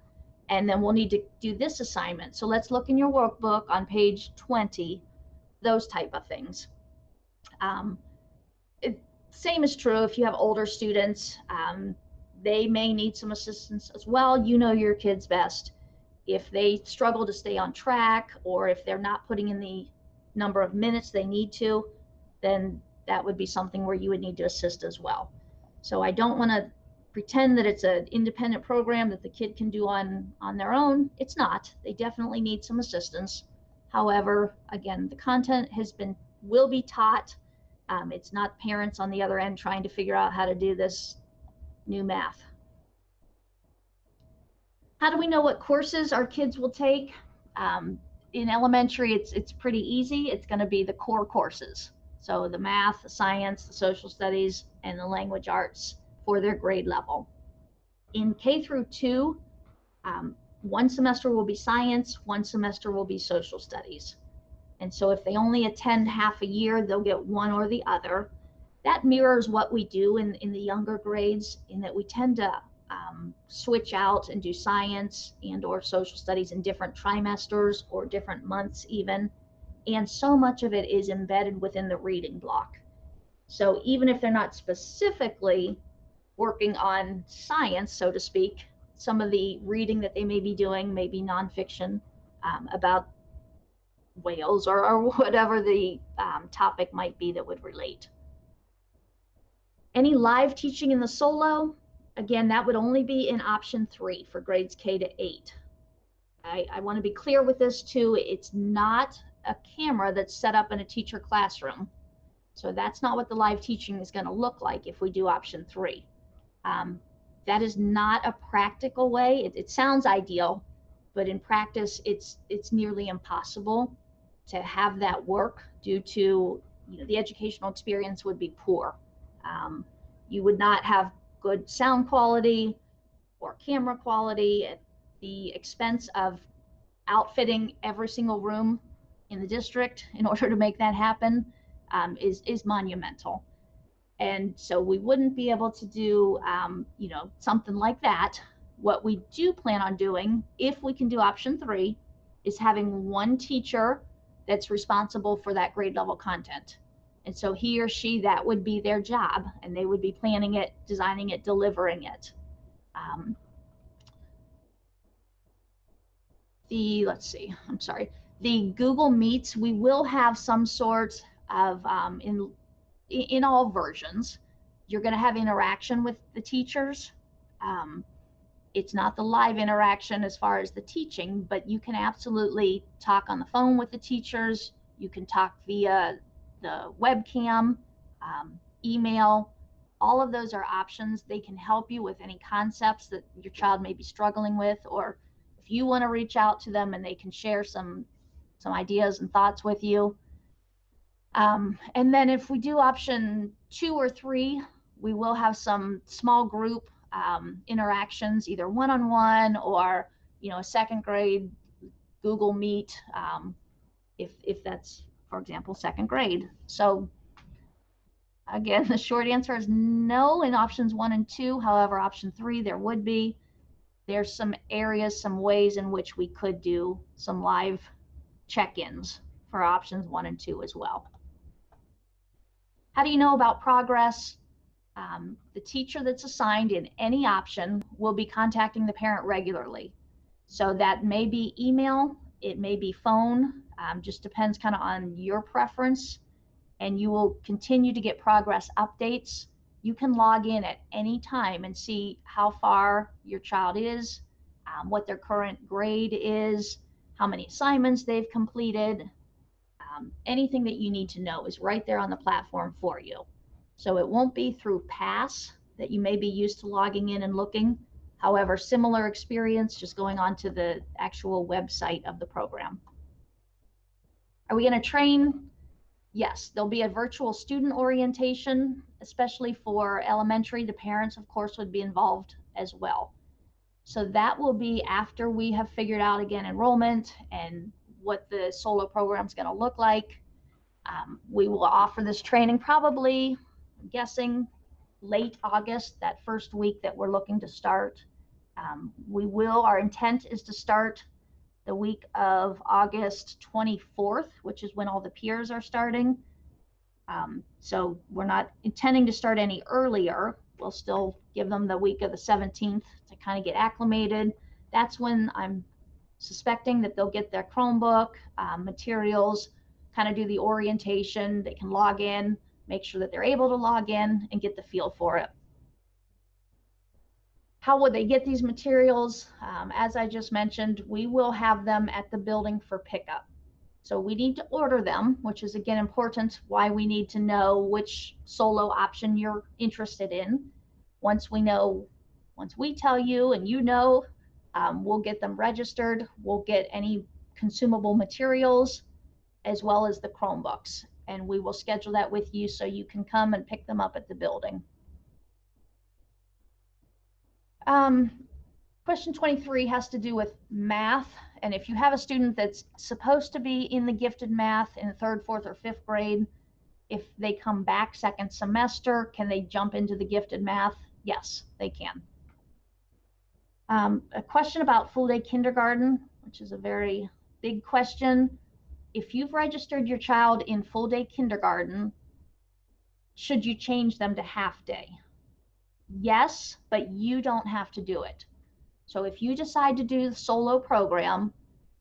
Speaker 1: and then we'll need to do this assignment. So let's look in your workbook on page 20, those type of things. Same is true if you have older students. They may need some assistance as well. You know your kids best. If they struggle to stay on track, or if they're not putting in the number of minutes they need to, then that would be something where you would need to assist as well. So I don't want to pretend that it's an independent program that the kid can do on their own. It's not. They definitely need some assistance. However, again, the content will be taught. It's not parents on the other end trying to figure out how to do this new math. How do we know what courses our kids will take? In elementary, it's pretty easy. It's going to be the core courses. So the math, the science, the social studies, and the language arts for their grade level. In K through 2, one semester will be science, one semester will be social studies. And so if they only attend half a year, they'll get one or the other. That mirrors what we do in the younger grades, in that we tend to switch out and do science and or social studies in different trimesters or different months even. And so much of it is embedded within the reading block. So even if they're not specifically working on science, so to speak, some of the reading that they may be doing may be nonfiction about whales or whatever the topic might be that would relate. Any live teaching in the solo, again, that would only be in option 3 for grades K to 8. I want to be clear with this too. It's not a camera that's set up in a teacher classroom. So that's not what the live teaching is going to look like if we do option 3. That is not a practical way. It sounds ideal, but in practice, it's nearly impossible to have that work due to the educational experience would be poor. You would not have good sound quality or camera quality at the expense of outfitting every single room in the district in order to make that happen is monumental. And so we wouldn't be able to do, something like that. What we do plan on doing, if we can do option 3, is having one teacher that's responsible for that grade level content. And so he or she, that would be their job, and they would be planning it, designing it, delivering it. The Google Meets, we will have some sort of, in all versions, you're going to have interaction with the teachers. It's not the live interaction as far as the teaching, but you can absolutely talk on the phone with the teachers. You can talk via the webcam, email. All of those are options. They can help you with any concepts that your child may be struggling with, or if you want to reach out to them and they can share some ideas and thoughts with you. And then if we do option 2 or 3, we will have some small group interactions, either one-on-one or a second grade Google Meet, if that's, for example, second grade. So again, the short answer is no in options 1 and 2. However, option 3, there would be. There's some areas, some ways in which we could do some live check-ins for options 1 and 2 as well. How do you know about progress? The teacher that's assigned in any option will be contacting the parent regularly. So that may be email, it may be phone, just depends kind of on your preference, and you will continue to get progress updates. You can log in at any time and see how far your child is, what their current grade is, how many assignments they've completed. Anything that you need to know is right there on the platform for you. So it won't be through Pass that you may be used to logging in and looking. However, similar experience, just going on to the actual website of the program. Are we going to train? Yes, there'll be a virtual student orientation, especially for elementary. The parents, of course, would be involved as well. So that will be after we have figured out, again, enrollment and what the solo program is going to look like. We will offer this training probably, I'm guessing, late August, that first week that we're looking to start. Our intent is to start the week of August 24th, which is when all the peers are starting. So we're not intending to start any earlier. We'll still give them the week of the 17th to kind of get acclimated. That's when I'm suspecting that they'll get their Chromebook, materials, kind of do the orientation. They can log in, make sure that they're able to log in and get the feel for it. How would they get these materials? As I just mentioned, we will have them at the building for pickup. So we need to order them, which is again important, why we need to know which solo option you're interested in. Once we tell you and you know, we'll get them registered. We'll get any consumable materials as well as the Chromebooks. and we will schedule that with you so you can come and pick them up at the building. Question 23 has to do with math, and if you have a student that's supposed to be in the gifted math in 3rd, 4th, or 5th grade, if they come back 2nd semester, can they jump into the gifted math? Yes, they can. A question about full day kindergarten, which is a very big question. If you've registered your child in full day kindergarten, should you change them to half day? Yes, but you don't have to do it. So if you decide to do the solo program,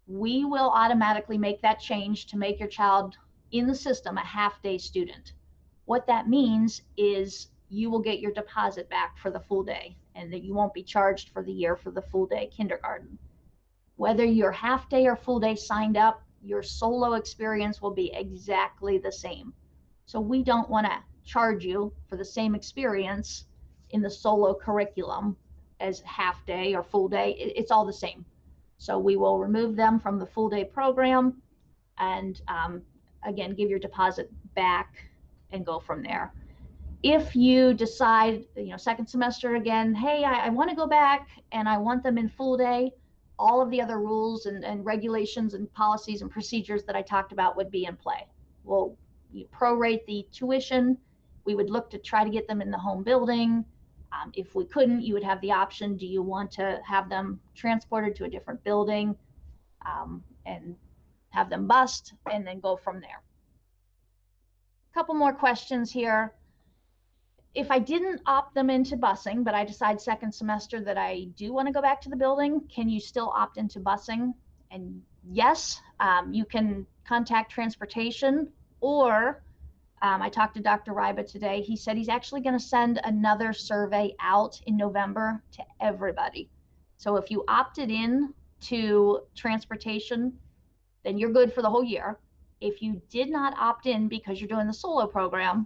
Speaker 1: we will automatically make that change to make your child in the system a half-day student. What that means is you will get your deposit back for the full day, and that you won't be charged for the year for the full day kindergarten. Whether you're half-day or full day signed up, your solo experience will be exactly the same. So we don't want to charge you for the same experience in the solo curriculum as half day or full day. It's all the same. So we will remove them from the full day program and again, give your deposit back and go from there. If you decide, 2nd semester again, hey, I want to go back and I want them in full day, all of the other rules and regulations and policies and procedures that I talked about would be in play. We'll prorate the tuition. We would look to try to get them in the home building. If we couldn't, you would have the option, do you want to have them transported to a different building and have them bused, and then go from there. A couple more questions here. If I didn't opt them into busing, but I decide 2nd semester that I do want to go back to the building, can you still opt into busing? And yes, you can contact transportation, or I talked to Dr. Ryba today. He said he's actually going to send another survey out in November to everybody. So if you opted in to transportation, then you're good for the whole year. If you did not opt in because you're doing the solo program,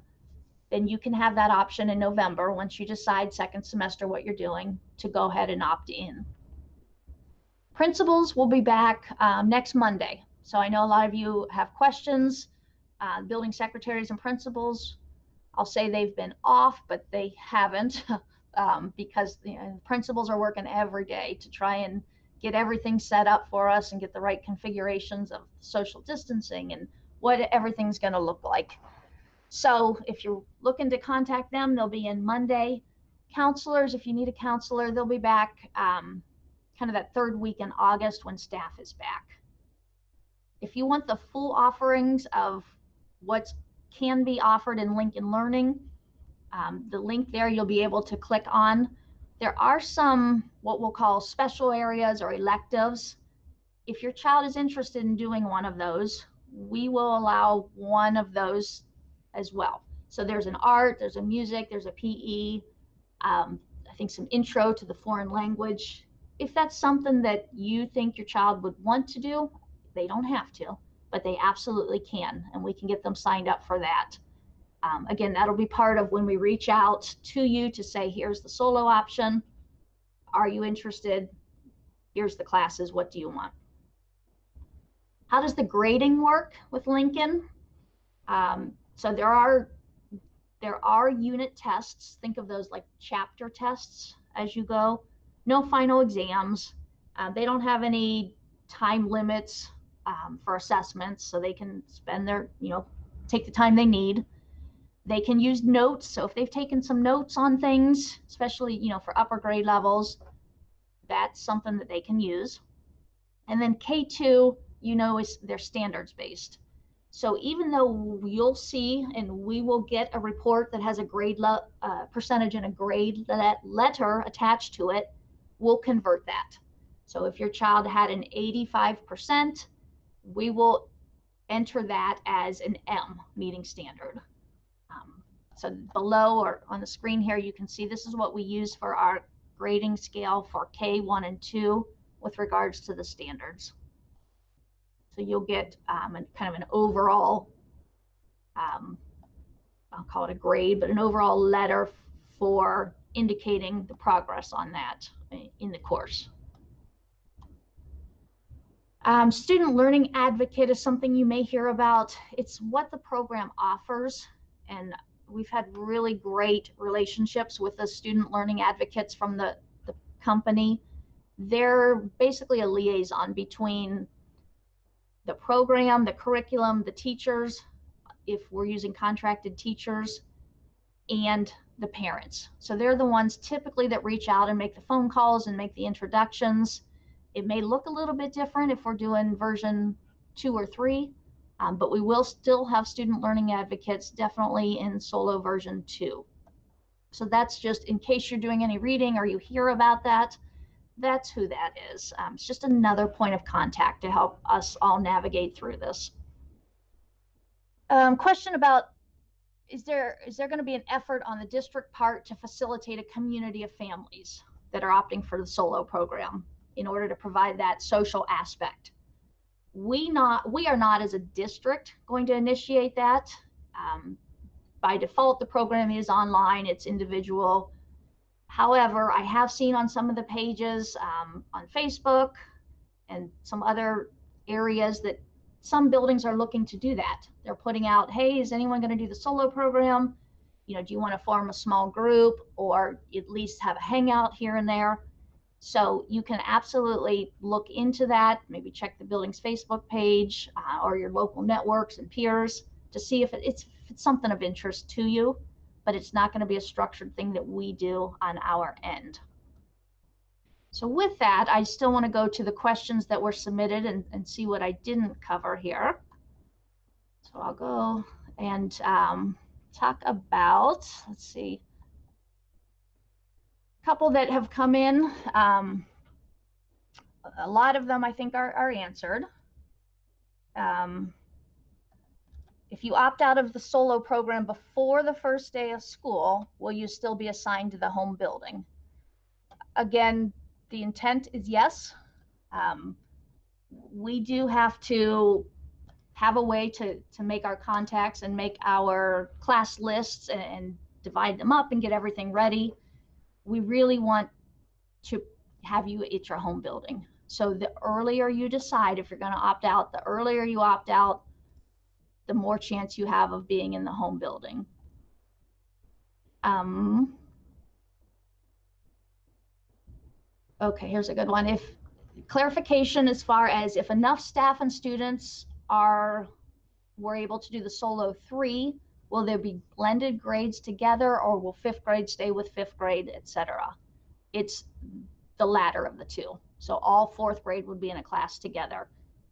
Speaker 1: then you can have that option in November once you decide 2nd semester what you're doing to go ahead and opt in. Principals will be back next Monday. So I know a lot of you have questions. Building secretaries and principals, I'll say they've been off, but they haven't because principals are working every day to try and get everything set up for us and get the right configurations of social distancing and what everything's going to look like. So if you're looking to contact them, they'll be in Monday. Counselors, if you need a counselor, they'll be back kind of that 3rd week in August when staff is back. If you want the full offerings of what can be offered in Lincoln Learning, the link there you'll be able to click on. There are some what we'll call special areas or electives. If your child is interested in doing one of those, we will allow one of those as well. So there's an art, there's a music, there's a PE, I think some intro to the foreign language. If that's something that you think your child would want to do, they don't have to, but they absolutely can, and we can get them signed up for that. Again, that'll be part of when we reach out to you to say, here's the solo option. Are you interested? Here's the classes. What do you want? How does the grading work with Lincoln? So there are unit tests. Think of those like chapter tests as you go. No final exams. They don't have any time limits for assessments, so they can spend their, take the time they need. They can use notes. So if they've taken some notes on things, especially, for upper grade levels, that's something that they can use. And then K2, is they're standards based. So even though you'll see, and we will get a report that has a grade percentage and a grade letter attached to it, we'll convert that. So if your child had an 85%, we will enter that as an M, meeting standard. So below or on the screen here, you can see this is what we use for our grading scale for K1 and 2 with regards to the standards. So you'll get kind of an overall, I'll call it a grade, but an overall letter for indicating the progress on that in the course. Student learning advocate is something you may hear about. It's what the program offers, and we've had really great relationships with the student learning advocates from the company. They're basically a liaison between the program, the curriculum, the teachers, if we're using contracted teachers, and the parents. So they're the ones typically that reach out and make the phone calls and make the introductions. It may look a little bit different if we're doing version 2 or 3, but we will still have student learning advocates definitely in solo version 2. So that's just in case you're doing any reading or you hear about that, that's who that is. It's just another point of contact to help us all navigate through this. Question about, is there going to be an effort on the district part to facilitate a community of families that are opting for the solo program in order to provide that social aspect? We are not as a district going to initiate that. By default, the program is online, it's individual. However, I have seen on some of the pages on Facebook and some other areas that some buildings are looking to do that. They're putting out, hey, is anyone going to do the solo program? You know, do you want to form a small group or at least have a hangout here and there? So you can absolutely look into that, maybe check the building's Facebook page or your local networks and peers to see if it's something of interest to you, but it's not going to be a structured thing that we do on our end. So with that, I still want to go to the questions that were submitted and see what I didn't cover here. So I'll go and talk about, let's see, a couple that have come in. A lot of them I think are answered. If you opt out of the solo program before the first day of school, will you still be assigned to the home building? Again, the intent is yes. We do have to have a way to make our contacts and make our class lists and divide them up and get everything ready. We really want to have you at your home building. So the earlier you decide if you're going to opt out, the earlier you opt out, the more chance you have of being in the home building. Okay, here's a good one. If clarification as far as if enough staff and students were able to do the solo 3, will there be blended grades together or will 5th grade stay with 5th grade, etc.? It's the latter of the two. So all 4th grade would be in a class together.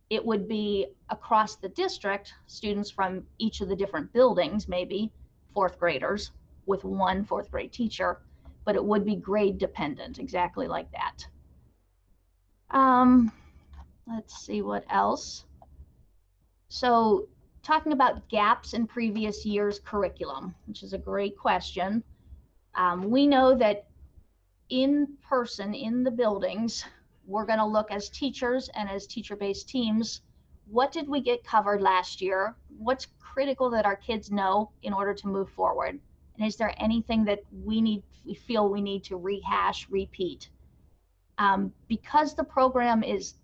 Speaker 1: It would be across the district, students from each of the different buildings, maybe 4th graders with one 4th grade teacher, but it would be grade dependent, exactly like that. Let's see what else. So talking about gaps in previous year's curriculum, which is a great question. We know that in person in the buildings, we're going to look as teachers and as teacher-based teams, what did we get covered last year? What's critical that our kids know in order to move forward? And is there anything that we feel we need to rehash, repeat? Because the program is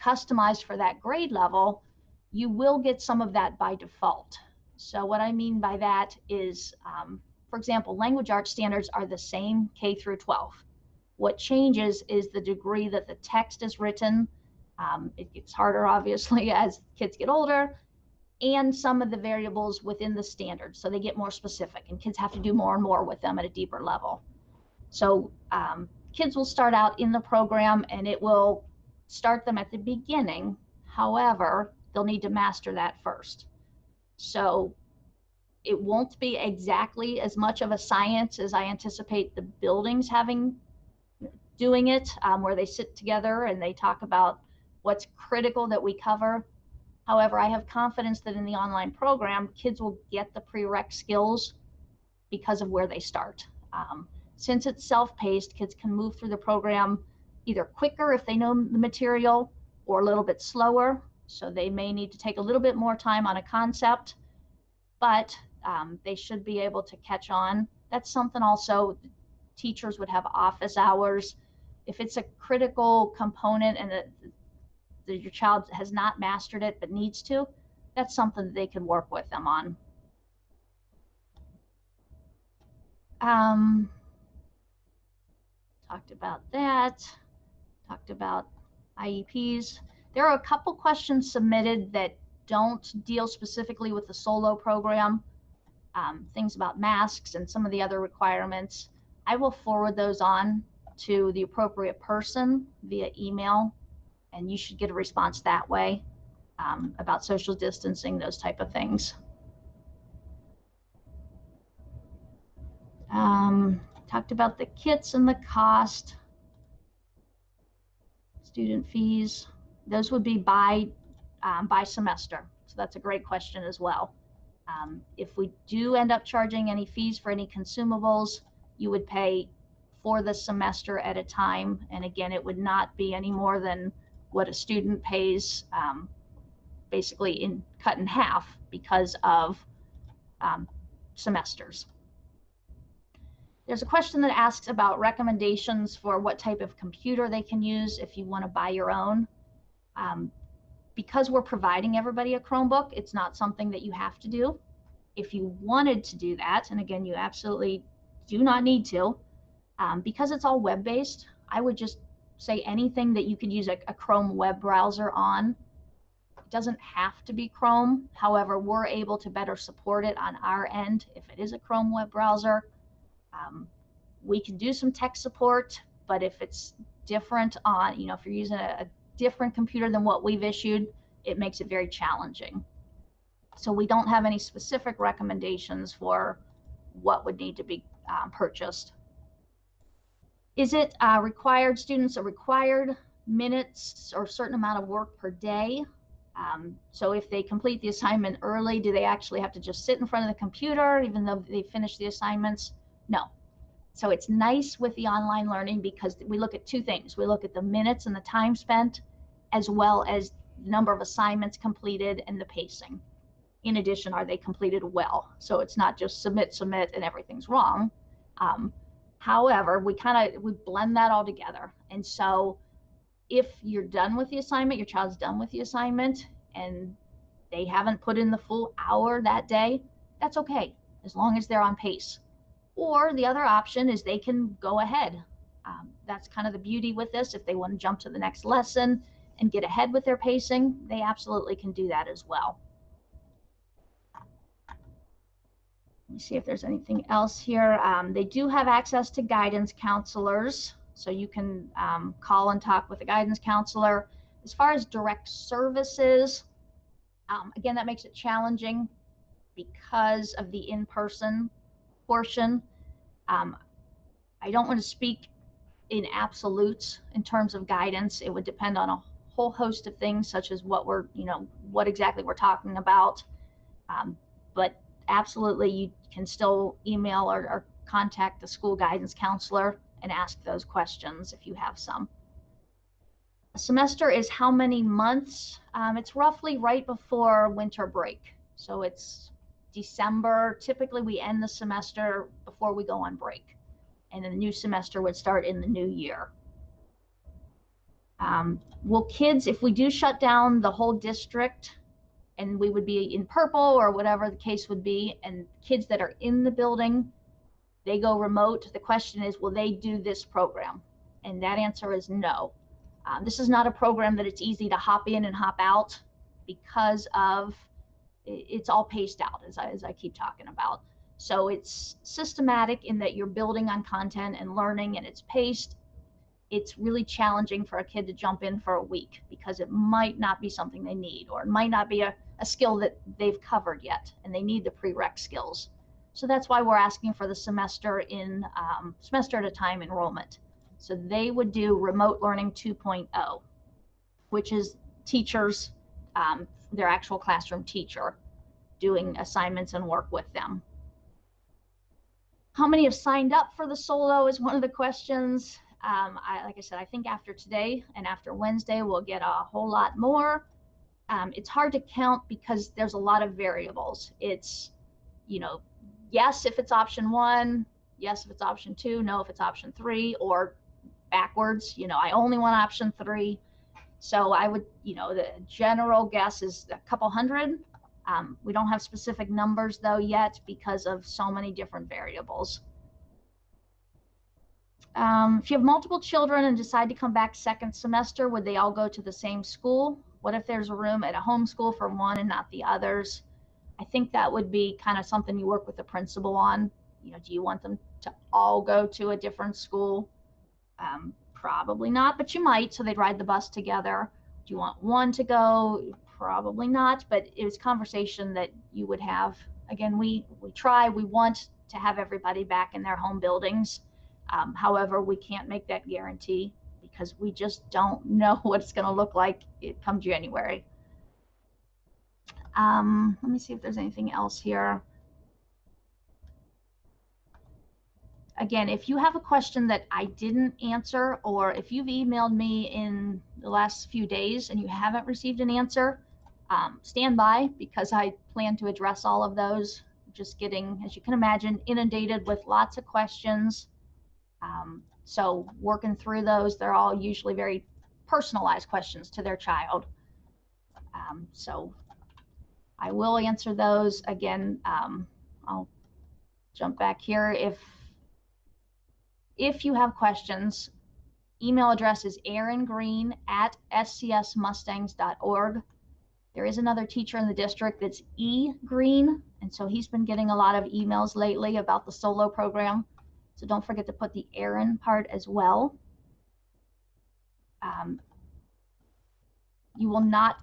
Speaker 1: customized for that grade level, you will get some of that by default. So what I mean by that is, for example, language arts standards are the same K through 12. What changes is the degree that the text is written. It gets harder, obviously, as kids get older, and some of the variables within the standards. So they get more specific, and kids have to do more and more with them at a deeper level. So kids will start out in the program, and it will start them at the beginning. However, they'll need to master that first. So it won't be exactly as much of a science as I anticipate the buildings doing it, where they sit together and they talk about what's critical that we cover. However, I have confidence that in the online program, kids will get the prereq skills because of where they start. Since it's self-paced, kids can move through the program either quicker if they know the material or a little bit slower. So they may need to take a little bit more time on a concept, but they should be able to catch on. That's something also teachers would have office hours. If it's a critical component and the that your child has not mastered it but needs to, that's something that they can work with them on. Talked about that, talked about IEPs. There are a couple questions submitted that don't deal specifically with the solo program, things about masks and some of the other requirements. I will forward those on to the appropriate person via email, and you should get a response that way, about social distancing, those type of things. Talked about the kits and the cost, student fees. Those would be by semester. So that's a great question as well. If we do end up charging any fees for any consumables, you would pay for the semester at a time. And again, it would not be any more than what a student pays, basically cut in half because of semesters. There's a question that asks about recommendations for what type of computer they can use if you want to buy your own. Because we're providing everybody a Chromebook, it's not something that you have to do. If you wanted to do that, and again, you absolutely do not need to, because it's all web-based, I would just say anything that you could use a Chrome web browser on. It doesn't have to be Chrome. However, we're able to better support it on our end if it is a Chrome web browser. We can do some tech support, but if it's different on, if you're using a different computer than what we've issued, it makes it very challenging. So we don't have any specific recommendations for what would need to be purchased. Is it required? Students are required minutes or a certain amount of work per day. So if they complete the assignment early, do they actually have to just sit in front of the computer even though they finish the assignments? No. So it's nice with the online learning because we look at two things. We look at the minutes and the time spent, as well as the number of assignments completed and the pacing. In addition, are they completed well? So it's not just submit, and everything's wrong. However, we blend that all together. And so if you're done with the assignment, your child's done with the assignment, and they haven't put in the full hour that day, that's okay, as long as they're on pace. Or the other option is they can go ahead. That's kind of the beauty with this. If they want to jump to the next lesson and get ahead with their pacing, they absolutely can do that as well. Let me see if there's anything else here. They do have access to guidance counselors, so you can call and talk with a guidance counselor. As far as direct services, again, that makes it challenging because of the in-person portion. I don't want to speak in absolutes in terms of guidance. It would depend on a whole host of things, such as what exactly we're talking about. But absolutely, you can still email or contact the school guidance counselor and ask those questions if you have some. A semester is how many months? It's roughly right before winter break. So it's December. Typically, we end the semester before we go on break. And then the new semester would start in the new year. Will kids, if we do shut down the whole district, and we would be in purple or whatever the case would be, and kids that are in the building, they go remote, the question is, will they do this program? And that answer is no. This is not a program that it's easy to hop in and hop out because of it's all paced out, as I keep talking about. So it's systematic in that you're building on content and learning, and it's paced. It's really challenging for a kid to jump in for a week because it might not be something they need, or it might not be a skill that they've covered yet, and they need the prereq skills. So that's why we're asking for the semester semester at a time enrollment. So they would do remote learning 2.0, which is teachers, their actual classroom teacher, doing assignments and work with them. How many have signed up for the solo is one of the questions. Like I said, I think after today and after Wednesday, we'll get a whole lot more. It's hard to count because there's a lot of variables. It's, yes, if it's option 1, yes, if it's option 2, no, if it's option 3, or backwards, I only want option 3. So I would, the general guess is a couple hundred. We don't have specific numbers though yet because of so many different variables. If you have multiple children and decide to come back second semester, would they all go to the same school? What if there's a room at a homeschool for one and not the others? I think that would be kind of something you work with the principal on. Do you want them to all go to a different school? Probably not, but you might, so they'd ride the bus together. Do you want one to go? Probably not, but it was conversation that you would have. Again, we want to have everybody back in their home buildings. However, we can't make that guarantee because we just don't know what it's going to look like come January. Let me see if there's anything else here. Again, if you have a question that I didn't answer, or if you've emailed me in the last few days and you haven't received an answer, stand by because I plan to address all of those. Just getting, as you can imagine, inundated with lots of questions. So working through those, they're all usually very personalized questions to their child. So I will answer those. Again, I'll jump back here. If you have questions, email address is eringreen@scsmustangs.org. There is another teacher in the district that's E. Green, and so he's been getting a lot of emails lately about the solo program. So don't forget to put the Erin part as well.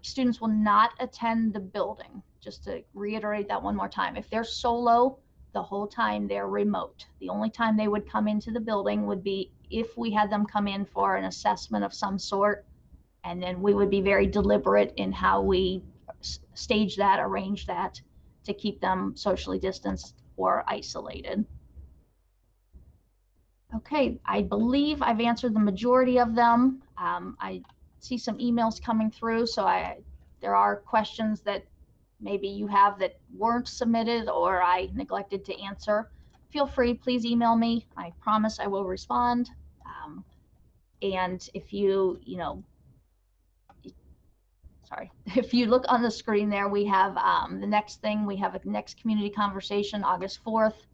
Speaker 1: Students will not attend the building. Just to reiterate that one more time. If they're solo, the whole time they're remote. The only time they would come into the building would be if we had them come in for an assessment of some sort, and then we would be very deliberate in how we stage that, arrange that to keep them socially distanced or isolated. Okay, I believe I've answered the majority of them. I see some emails coming through, so there are questions that maybe you have that weren't submitted or I neglected to answer. Feel free, please email me. I promise I will respond. And if if you look on the screen there, we have the next thing. We have a next community conversation, August 4th.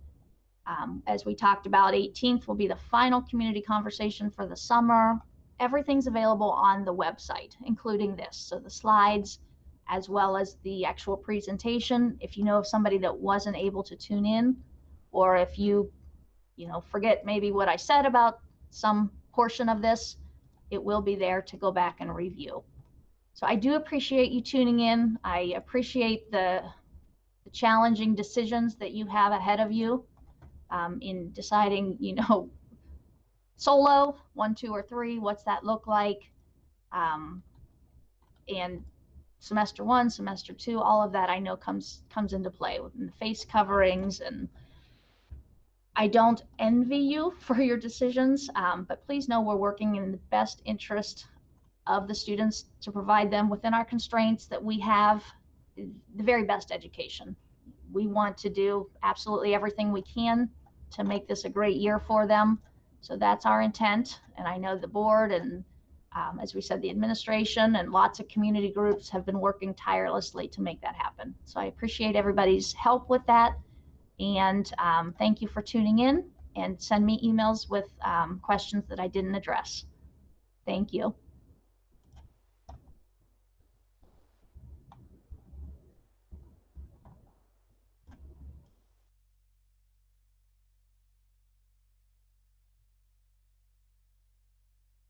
Speaker 1: As we talked about, 18th will be the final community conversation for the summer. Everything's available on the website, including this. So the slides, as well as the actual presentation. If you know of somebody that wasn't able to tune in, or if you forget maybe what I said about some portion of this, it will be there to go back and review. So I do appreciate you tuning in. I appreciate the challenging decisions that you have ahead of you in deciding, solo, 1, 2, or 3, what's that look like? And semester 1, semester 2, all of that I know comes into play with the face coverings. And I don't envy you for your decisions, but please know we're working in the best interest of the students to provide them within our constraints that we have the very best education. We want to do absolutely everything we can to make this a great year for them. So that's our intent. And I know the board and as we said, the administration and lots of community groups have been working tirelessly to make that happen. So I appreciate everybody's help with that. And thank you for tuning in, and send me emails with questions that I didn't address. Thank you.